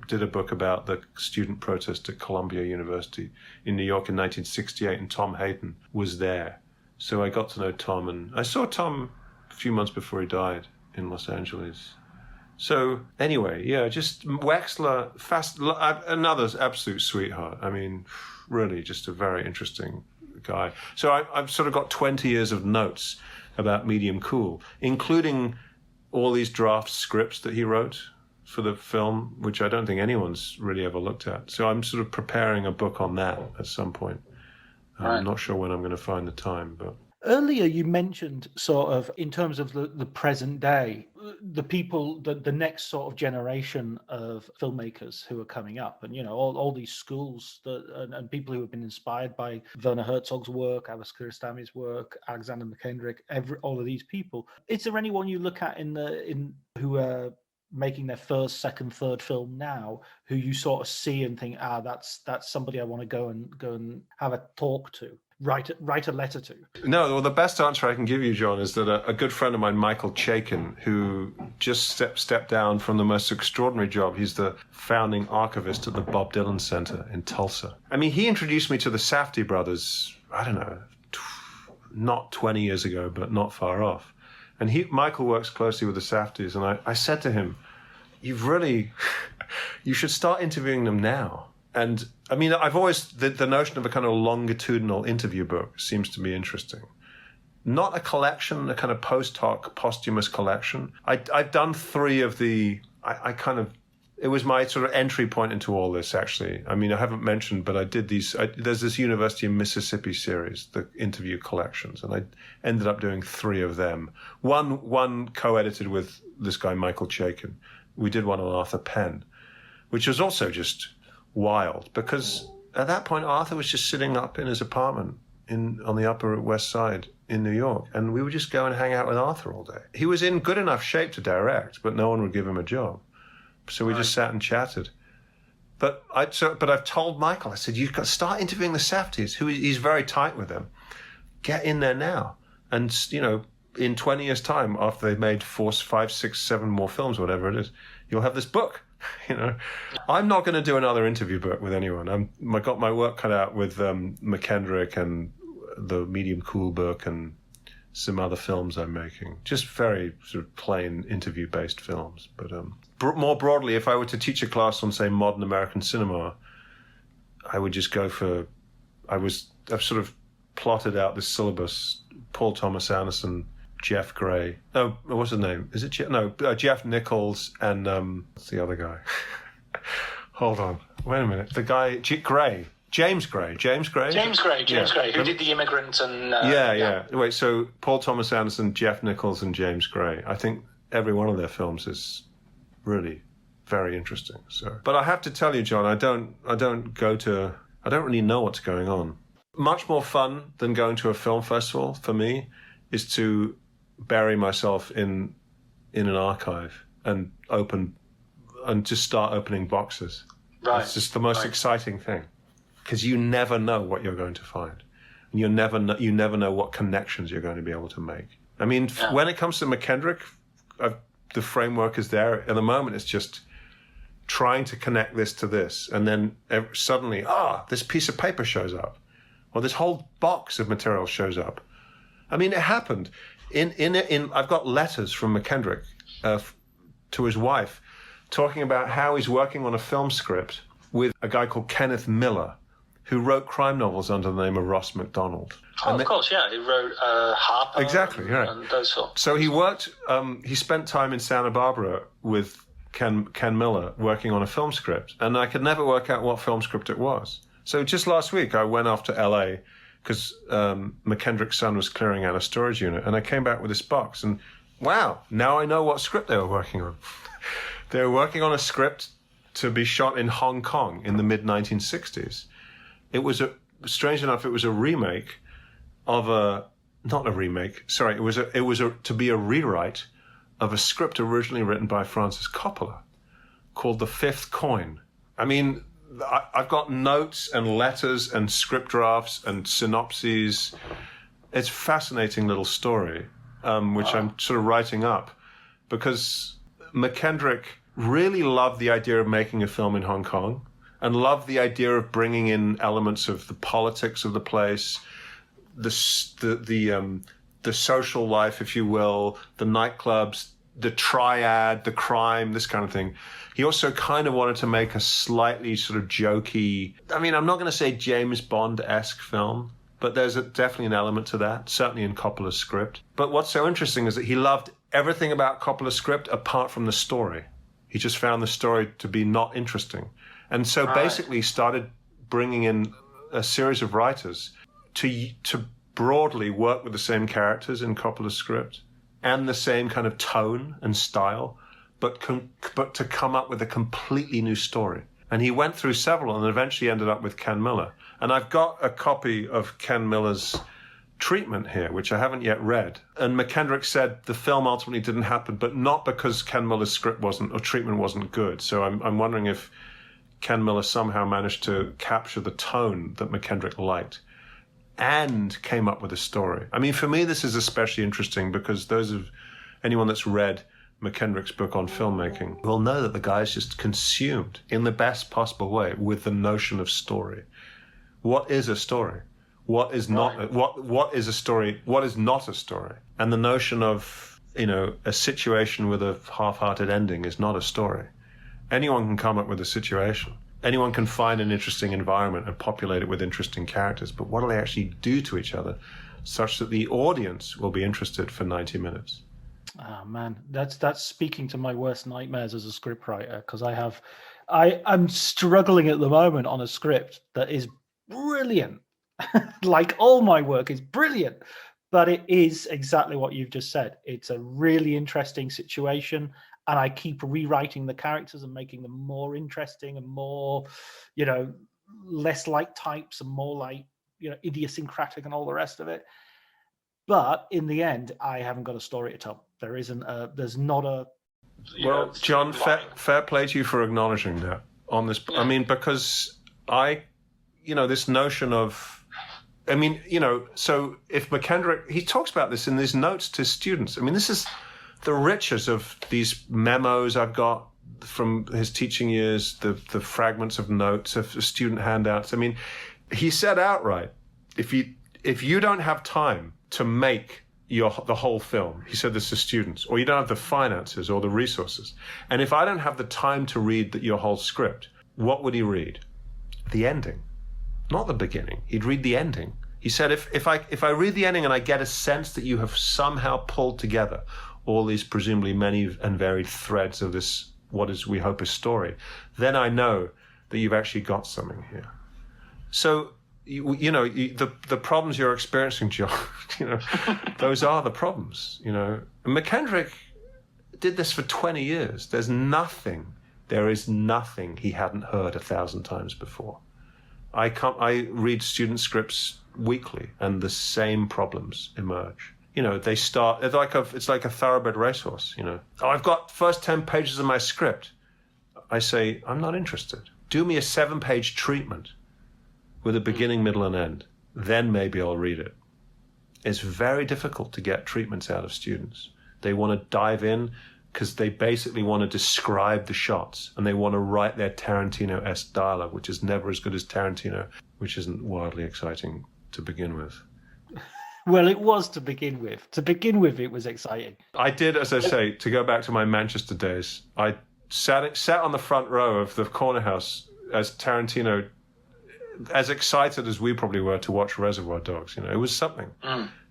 did a book about the student protest at Columbia University in New York in 1968, and Tom Hayden was there. So I got to know Tom, and I saw Tom a few months before he died in Los Angeles. So anyway, yeah, just Wexler, another absolute sweetheart. I mean, really just a very interesting guy. So I've sort of got 20 years of notes about Medium Cool, including all these draft scripts that he wrote for the film, which I don't think anyone's really ever looked at. So I'm sort of preparing a book on that at some point. I'm not sure when I'm going to find the time, but... Earlier, you mentioned sort of in terms of the present day, the people, the next sort of generation of filmmakers who are coming up, and all these schools and people who have been inspired by Werner Herzog's work, Abbas Kiarostami's work, Alexander McKendrick, all of these people. Is there anyone you look at who are making their first, second, third film now, who you sort of see and think, that's somebody I want to go and have a talk to? Write a letter to? No, well, the best answer I can give you, John, is that a good friend of mine, Michael Chaikin, who just stepped down from the most extraordinary job. He's the founding archivist at the Bob Dylan Center in Tulsa. I mean, he introduced me to the Safdie brothers, I don't know, not 20 years ago, but not far off. And Michael works closely with the Safdies, and I said to him, you should start interviewing them now. And I mean, I've always, the notion of a kind of longitudinal interview book seems to be interesting. Not a collection, a kind of post hoc, posthumous collection. I've done 3 of the, it was my sort of entry point into all this, actually. I mean, I haven't mentioned, but I did there's this University of Mississippi series, the interview collections, and I ended up doing 3 of them. One co-edited with this guy, Michael Chaikin. We did one on Arthur Penn, which was also just wild, because at that point Arthur was just sitting up in his apartment on the Upper West Side in New York, and we would just go and hang out with Arthur all day. He was in good enough shape to direct, but no one would give him a job, so we just sat and chatted. But I've told Michael, I said, you've got to start interviewing the Safdies, he's very tight with them. Get in there now, and in 20 years' time, after they've made 4, 5, 6, 7 more films, whatever it is, you'll have this book. I'm not going to do another interview book with anyone. I got my work cut out with McKendrick and the Medium Cool book and some other films I'm making. Just very sort of plain interview-based films. But more broadly, if I were to teach a class on, say, modern American cinema, I would just go for... I've sort of plotted out this syllabus: Paul Thomas Anderson, Jeff Gray. No, what's his name? Is it Jeff Nichols and what's the other guy? Hold on, wait a minute. The guy James Gray, who did The Immigrant and yeah. Wait, so Paul Thomas Anderson, Jeff Nichols, and James Gray. I think every one of their films is really very interesting. So, but I have to tell you, John, I don't really know what's going on. Much more fun than going to a film festival for me is to bury myself in an archive and just start opening boxes. Right. It's just the most exciting thing, because you never know what you're going to find. And you never know what connections you're going to be able to make. I mean, when it comes to McKendrick, the framework is there. At the moment, it's just trying to connect this to this. And then suddenly, this piece of paper shows up. Or this whole box of material shows up. I mean, it happened. I've got letters from McKendrick to his wife talking about how he's working on a film script with a guy called Kenneth Miller, who wrote crime novels under the name of Ross MacDonald. Of course, yeah. He wrote Harper. Exactly, and those sorts. So he spent time in Santa Barbara with Ken Miller working on a film script, and I could never work out what film script it was. So just last week, I went off to LA because McKendrick's son was clearing out a storage unit, and I came back with this box, and wow, now I know what script they were working on. They were working on a script to be shot in Hong Kong in the mid-1960s. It was strange enough, it was a remake of it was to be a rewrite of a script originally written by Francis Coppola called The Fifth Coin. I mean, I've got notes and letters and script drafts and synopses. It's a fascinating little story, which I'm sort of writing up, because McKendrick really loved the idea of making a film in Hong Kong and loved the idea of bringing in elements of the politics of the place, the social life, if you will, the nightclubs, the triad, the crime, this kind of thing. He also kind of wanted to make a slightly sort of jokey, I mean, I'm not going to say James Bond-esque film, but there's definitely an element to that, certainly in Coppola's script. But what's so interesting is that he loved everything about Coppola's script apart from the story. He just found the story to be not interesting. And so basically started bringing in a series of writers to broadly work with the same characters in Coppola's script and the same kind of tone and style, but to come up with a completely new story. And he went through several and eventually ended up with Ken Miller. And I've got a copy of Ken Miller's treatment here, which I haven't yet read. And McKendrick said the film ultimately didn't happen, but not because Ken Miller's script treatment wasn't good. So I'm wondering if Ken Miller somehow managed to capture the tone that McKendrick liked and came up with a story. I mean, for me, this is especially interesting because anyone that's read McKendrick's book on filmmaking will know that the guy is just consumed in the best possible way with the notion of story. What is a story? What is not? What is a story? What is not a story? And the notion of, a situation with a half-hearted ending is not a story. Anyone can come up with a situation. Anyone can find an interesting environment and populate it with interesting characters. But what do they actually do to each other such that the audience will be interested for 90 minutes? Oh man, that's speaking to my worst nightmares as a scriptwriter, because I'm struggling at the moment on a script that is brilliant. Like all my work is brilliant, but it is exactly what you've just said. It's a really interesting situation, and I keep rewriting the characters and making them more interesting and more, less like types and more like, idiosyncratic and all the rest of it. But in the end, I haven't got a story to tell. There's not a... Well, John, fair play to you for acknowledging that on this. I mean, because this notion of, so if McKendrick, he talks about this in his notes to students. I mean, this is the riches of these memos I've got from his teaching years, the fragments of notes, of student handouts. I mean, he said outright, if you don't have time to make the whole film, he said this to students, or you don't have the finances or the resources, and if I don't have the time to read your whole script, what would he read? The ending, not the beginning. He'd read the ending. He said, if I read the ending and I get a sense that you have somehow pulled together all these presumably many and varied threads of this, what is we hope a story, then I know that you've actually got something here. So the problems you're experiencing, John, those are the problems, And McKendrick did this for 20 years. There is nothing he hadn't heard 1,000 times before. I read student scripts weekly and the same problems emerge. They start, it's like a thoroughbred racehorse, I've got first 10 pages of my script. I say, I'm not interested. Do me a 7-page treatment with a beginning, middle, and end. Then maybe I'll read it. It's very difficult to get treatments out of students. They want to dive in because they basically want to describe the shots and they want to write their Tarantino-esque dialogue, which is never as good as Tarantino, which isn't wildly exciting to begin with. Well, it was to begin with. To begin with, it was exciting. I did, as I say, to go back to my Manchester days, I sat on the front row of the corner house as Tarantino, as excited as we probably were to watch Reservoir Dogs. You know, it was something.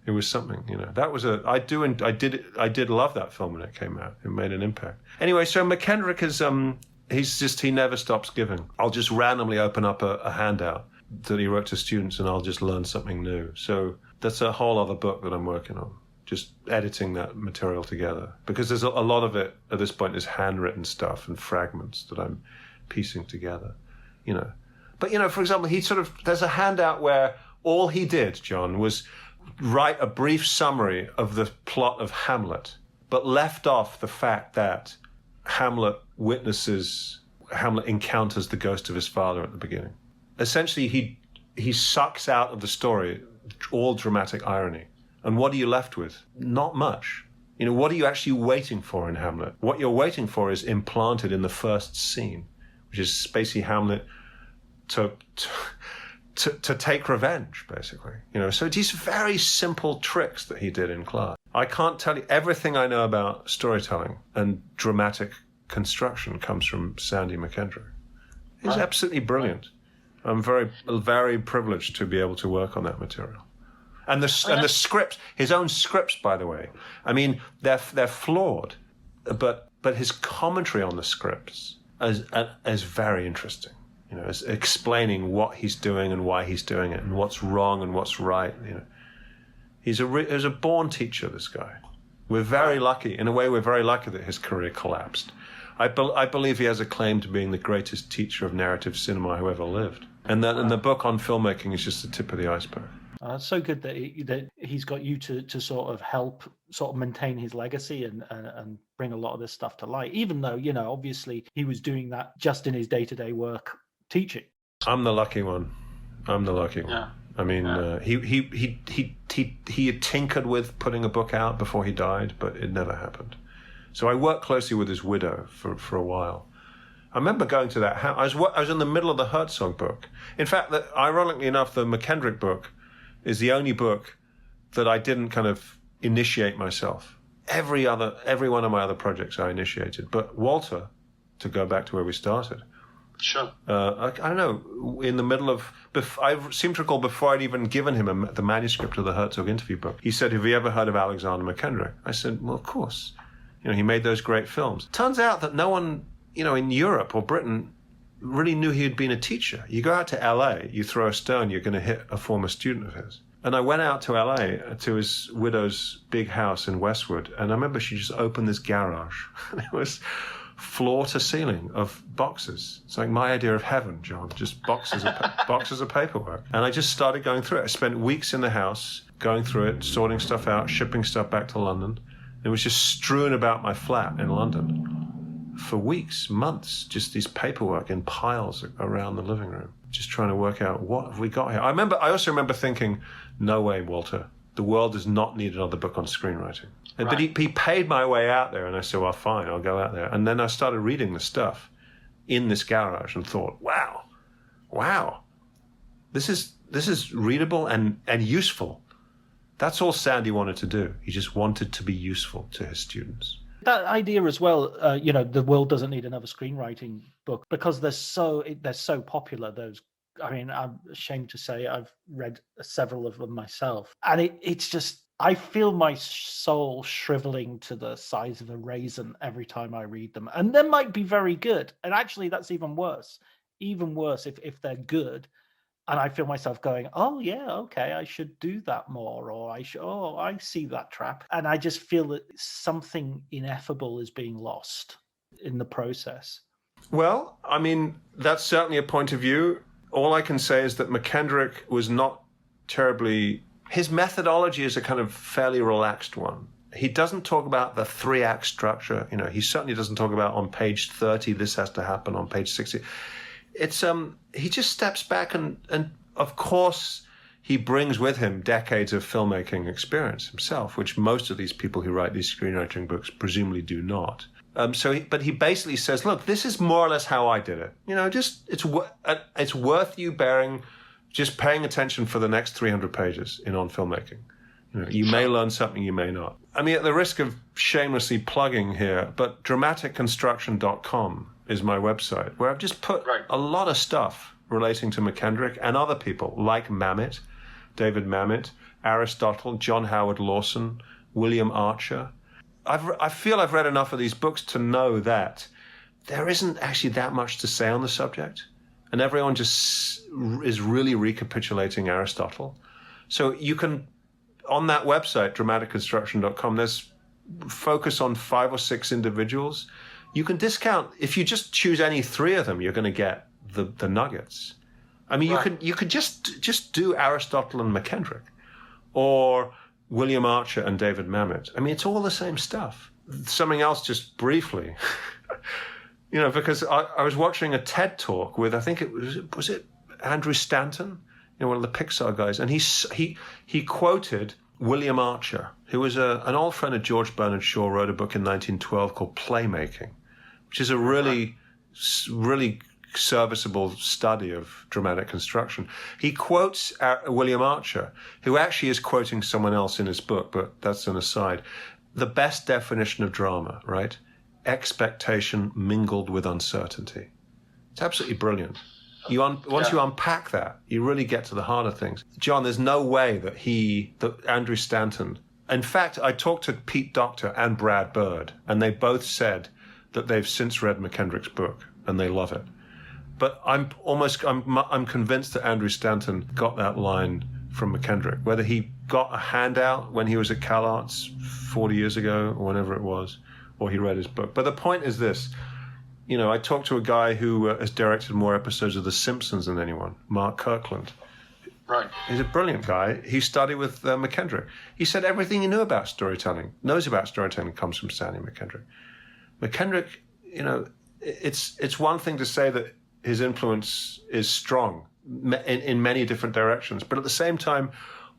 It was something. You know, that was I did love that film when it came out. It made an impact. Anyway, so McKendrick is he never stops giving. I'll just randomly open up a handout that he wrote to students, and I'll just learn something new. So that's a whole other book that I'm working on. Just editing that material together, because there's a lot of it at this point is handwritten stuff and fragments that I'm piecing together, you know. But, you know, for example, there's a handout where all he did, John, was write a brief summary of the plot of Hamlet, but left off the fact that Hamlet encounters the ghost of his father at the beginning. Essentially, he sucks out of the story all dramatic irony. And what are you left with? Not much. You know, what are you actually waiting for in Hamlet? What you're waiting for is implanted in the first scene, which is Spacey Hamlet to take revenge, basically. You know, so these very simple tricks that he did in class. I can't tell you everything I know about storytelling and dramatic construction comes from Sandy McKendrick. He's absolutely brilliant. I'm very, very privileged to be able to work on that material. And the scripts, his own scripts, by the way. I mean, they're flawed, but his commentary on the scripts is very interesting. You know, is explaining what he's doing and why he's doing it, and what's wrong and what's right. You know, he's a born teacher. This guy. We're very lucky. In a way, we're very lucky that his career collapsed. I believe he has a claim to being the greatest teacher of narrative cinema who ever lived. And the book on filmmaking is just the tip of the iceberg. It's so good that he's got you to sort of help sort of maintain his legacy and bring a lot of this stuff to light, even though, you know, obviously he was doing that just in his day-to-day work teaching. I'm the lucky one. Yeah. I mean, he had tinkered with putting a book out before he died, but it never happened. So I worked closely with his widow for a while. I remember going to that house. I was in the middle of the Herzog book. In fact, ironically enough, the McKendrick book is the only book that I didn't kind of initiate myself. Every one of my other projects I initiated. But Walter, to go back to where we started. Sure. I don't know, in the middle of... I seem to recall before I'd even given him the manuscript of the Herzog interview book, he said, "Have you ever heard of Alexander McKendrick?" I said, "Well, of course. You know, he made those great films." Turns out that no one, you know, in Europe or Britain really knew he had been a teacher. You go out to LA, you throw a stone, you're going to hit a former student of his. And I went out to LA to his widow's big house in Westwood, and I remember she just opened this garage, and it was floor to ceiling of boxes. It's like my idea of heaven, John, just boxes of paperwork. And I just started going through it. I spent weeks in the house going through it, sorting stuff out, shipping stuff back to London. It was just strewn about my flat in London for weeks, months, just these paperwork in piles around the living room, just trying to work out what have we got here. I also remember thinking, no way, Walter, the world does not need another book on screenwriting. Right. But he paid my way out there, and I said, well, fine, I'll go out there. And then I started reading the stuff in this garage and thought, wow, this is readable and useful. That's all Sandy wanted to do. He just wanted to be useful to his students. That idea as well, you know, the world doesn't need another screenwriting book because they're so popular. Those, I mean, I'm ashamed to say I've read several of them myself, and it's just, I feel my soul shriveling to the size of a raisin every time I read them. And they might be very good, and actually that's even worse if they're good. And I feel myself going, oh, yeah, okay, I should do that more. Or I see that trap. And I just feel that something ineffable is being lost in the process. Well, I mean, that's certainly a point of view. All I can say is that McKendrick was not terribly... His methodology is a kind of fairly relaxed one. He doesn't talk about the 3-act structure. You know, he certainly doesn't talk about on page 30, this has to happen, on page 60. it's he just steps back and of course he brings with him decades of filmmaking experience himself, which most of these people who write these screenwriting books presumably do not. But he basically says, look, this is more or less how I did it. You know, just it's worth you just paying attention for the next 300 pages on filmmaking. You know, you may learn something, you may not. I mean, at the risk of shamelessly plugging here, but dramaticconstruction.com is my website, where I've just put a lot of stuff relating to McKendrick and other people like Mamet, David Mamet, Aristotle, John Howard Lawson, William Archer. I feel I've read enough of these books to know that there isn't actually that much to say on the subject, and everyone just is really recapitulating Aristotle. So you can, on that website, dramaticconstruction.com, there's focus on 5 or 6 individuals. You can discount, if you just choose any 3 of them, you're going to get the nuggets. I mean, you could just do Aristotle and McKendrick, or William Archer and David Mamet. I mean, it's all the same stuff. Something else, just briefly, you know, because I was watching a TED talk with, I think was it Andrew Stanton, you know, one of the Pixar guys, and he quoted William Archer, who was an old friend of George Bernard Shaw, wrote a book in 1912 called Playmaking, which is a really serviceable study of dramatic construction. He quotes William Archer, who actually is quoting someone else in his book, but that's an aside. The best definition of drama, right? Expectation mingled with uncertainty. It's absolutely brilliant. Once you unpack that, you really get to the heart of things. John, there's no way that Andrew Stanton... In fact, I talked to Pete Docter and Brad Bird, and they both said that they've since read McKendrick's book, and they love it. But I'm convinced that Andrew Stanton got that line from McKendrick. Whether he got a handout when he was at CalArts 40 years ago, or whenever it was, or he read his book. But the point is this. You know, I talked to a guy who has directed more episodes of The Simpsons than anyone, Mark Kirkland. Right. He's a brilliant guy. He studied with McKendrick. He said everything he knows about storytelling comes from Stanley McKendrick. McKendrick, you know, it's one thing to say that his influence is strong in many different directions, but at the same time,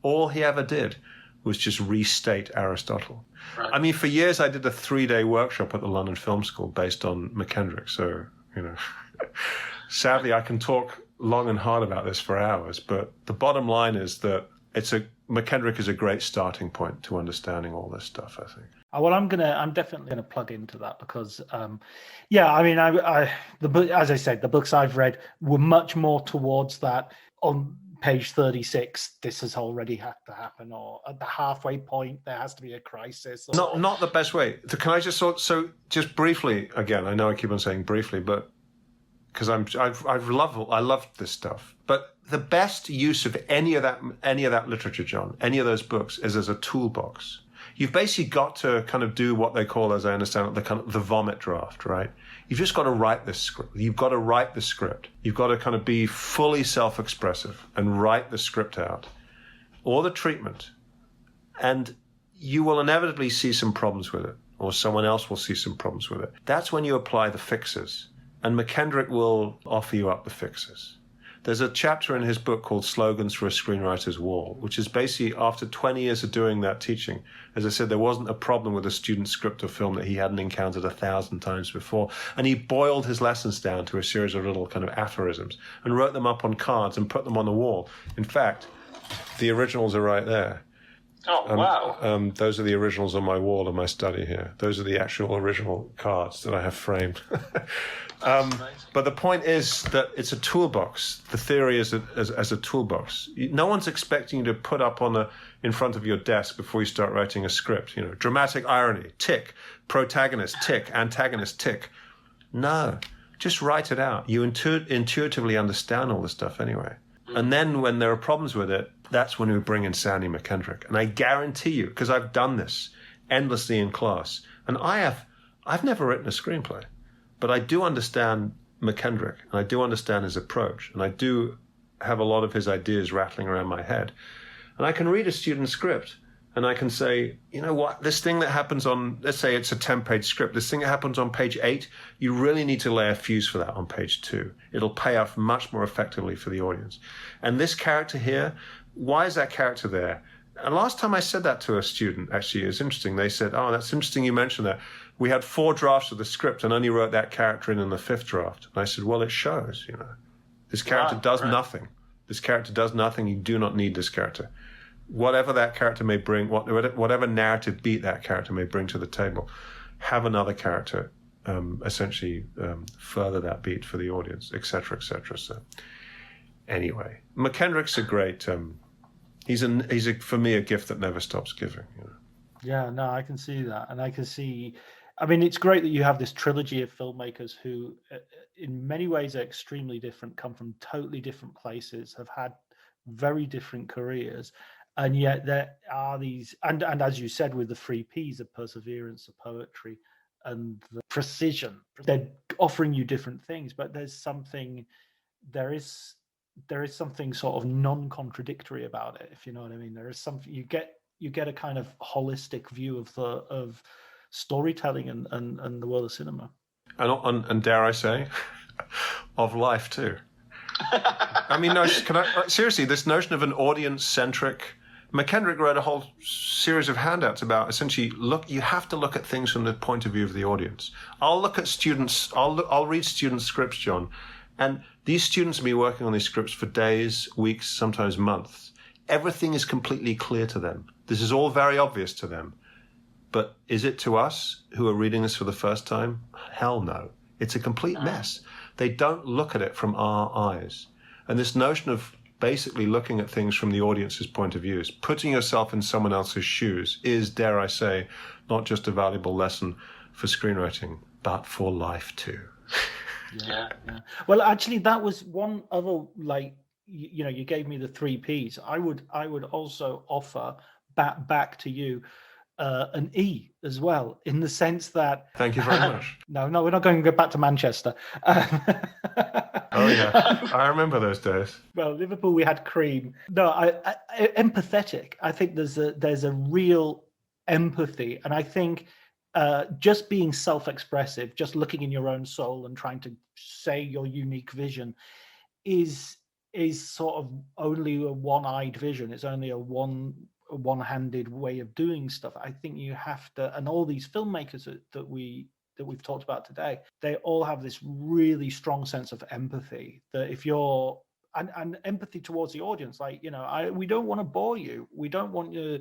all he ever did was just restate Aristotle. Right. I mean, for years I did a 3-day workshop at the London Film School based on McKendrick. So, you know, sadly I can talk long and hard about this for hours, but the bottom line is that McKendrick is a great starting point to understanding all this stuff, I think. Well, I'm definitely gonna plug into that because, I mean, as I said, the books I've read were much more towards that. On page 36, this has already had to happen, or at the halfway point, there has to be a crisis. Or... Not the best way. Can I just just briefly again? I know I keep on saying briefly, but because I love this stuff. But the best use of any of that literature, John, any of those books, is as a toolbox. You've basically got to kind of do what they call, as I understand it, the vomit draft, right? You've just got to write this script. You've got to write the script. You've got to kind of be fully self-expressive and write the script out, or the treatment. And you will inevitably see some problems with it, or someone else will see some problems with it. That's when you apply the fixes. And McKendrick will offer you up the fixes. There's a chapter in his book called Slogans for a Screenwriter's Wall, which is basically after 20 years of doing that teaching. As I said, there wasn't a problem with a student's script or film that he hadn't encountered 1,000 times before. And he boiled his lessons down to a series of little kind of aphorisms and wrote them up on cards and put them on the wall. In fact, the originals are right there. Oh, wow. Those are the originals on my wall in my study here. Those are the actual original cards that I have framed. But the point is that it's a toolbox. The theory is as a toolbox. No one's expecting you to put up in front of your desk before you start writing a script. You know, dramatic irony, tick. Protagonist, tick. Antagonist, tick. No, just write it out. You intuitively understand all this stuff anyway. And then when there are problems with it, that's when we bring in Sandy McKendrick. And I guarantee you, because I've done this endlessly in class, and I've never written a screenplay, but I do understand McKendrick, and I do understand his approach, and I do have a lot of his ideas rattling around my head. And I can read a student's script And I can say, you know what, this thing that happens on, let's say it's a 10-page script, this thing that happens on page 8, you really need to lay a fuse for that on page 2. It'll pay off much more effectively for the audience. And this character here, why is that character there? And last time I said that to a student, actually, it was interesting. They said, oh, that's interesting you mentioned that. We had 4 drafts of the script and only wrote that character in the 5th draft. And I said, well, it shows, you know. This character does nothing. This character does nothing. You do not need this character. Whatever that character may bring, whatever narrative beat that character may bring to the table, have another character essentially further that beat for the audience, et cetera, et cetera. So anyway, McKendrick's a great, he's for me, a gift that never stops giving. You know? Yeah, no, I can see that. And I can see, I mean, it's great that you have this trilogy of filmmakers who, in many ways, are extremely different, come from totally different places, have had very different careers. And yet there are these, and as you said, with the 3 Ps of perseverance, the poetry, and the precision, they're offering you different things, but there is something sort of non-contradictory about it, if you know what I mean. There is something you get a kind of holistic view of storytelling and the world of cinema, and dare I say, of life too. I mean, no, seriously, this notion of an audience-centric. McKendrick wrote a whole series of handouts about essentially, you have to look at things from the point of view of the audience. I'll look at students, I'll read student scripts, John, and these students will be working on these scripts for days, weeks, sometimes months. Everything is completely clear to them. This is all very obvious to them. But is it to us who are reading this for the first time? Hell no. It's a complete mess. They don't look at it from our eyes. And this notion of basically looking at things from the audience's point of view, putting yourself in someone else's shoes is, dare I say, not just a valuable lesson for screenwriting, but for life too. Yeah. Well, actually, that was one other, like, you know, you gave me the 3 Ps. I would also offer back to you an E as well, in the sense that. Thank you very much. No, we're not going to go back to Manchester. Oh yeah, I remember those days. Well, Liverpool, we had cream. No, I empathetic. I think there's a real empathy, and I think just being self-expressive, just looking in your own soul and trying to say your unique vision, is sort of only a one-eyed vision. It's only a one-handed way of doing stuff. I think you have to, and all these filmmakers that we've talked about today, they all have this really strong sense of empathy, that if you're and empathy towards the audience, like, you know, we don't want to bore you, we don't want you,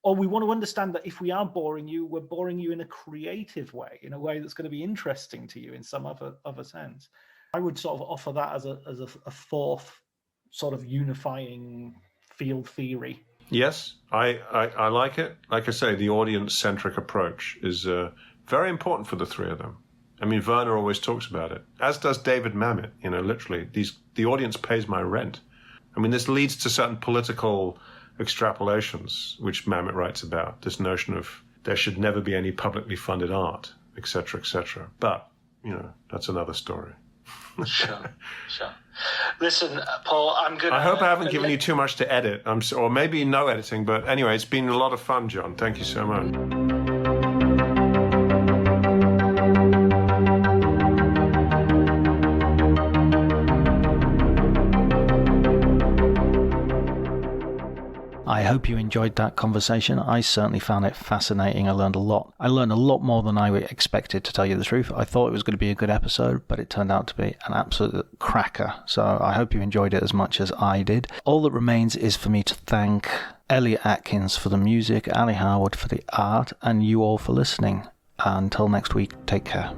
or we want to understand that if we are boring you, we're boring you in a creative way, in a way that's going to be interesting to you in some other sense. I would sort of offer that as a fourth sort of unifying field theory. Yes, I like it. Like I say, the audience-centric approach is very important for the 3 of them. I mean, Werner always talks about it, as does David Mamet. You know, literally, the audience pays my rent. I mean, this leads to certain political extrapolations, which Mamet writes about, this notion of there should never be any publicly funded art, etc., etc. But, you know, that's another story. Sure. Listen, Paul, I hope I haven't given you too much to edit, or maybe no editing, but anyway, it's been a lot of fun, John. Thank you so much. I hope you enjoyed that conversation. I certainly found it fascinating. I learned a lot. I learned a lot more than I expected, to tell you the truth. I thought it was going to be a good episode, but it turned out to be an absolute cracker. So I hope you enjoyed it as much as I did. All that remains is for me to thank Elliot Atkins for the music, Ali Harwood for the art, and you all for listening. Until next week, take care.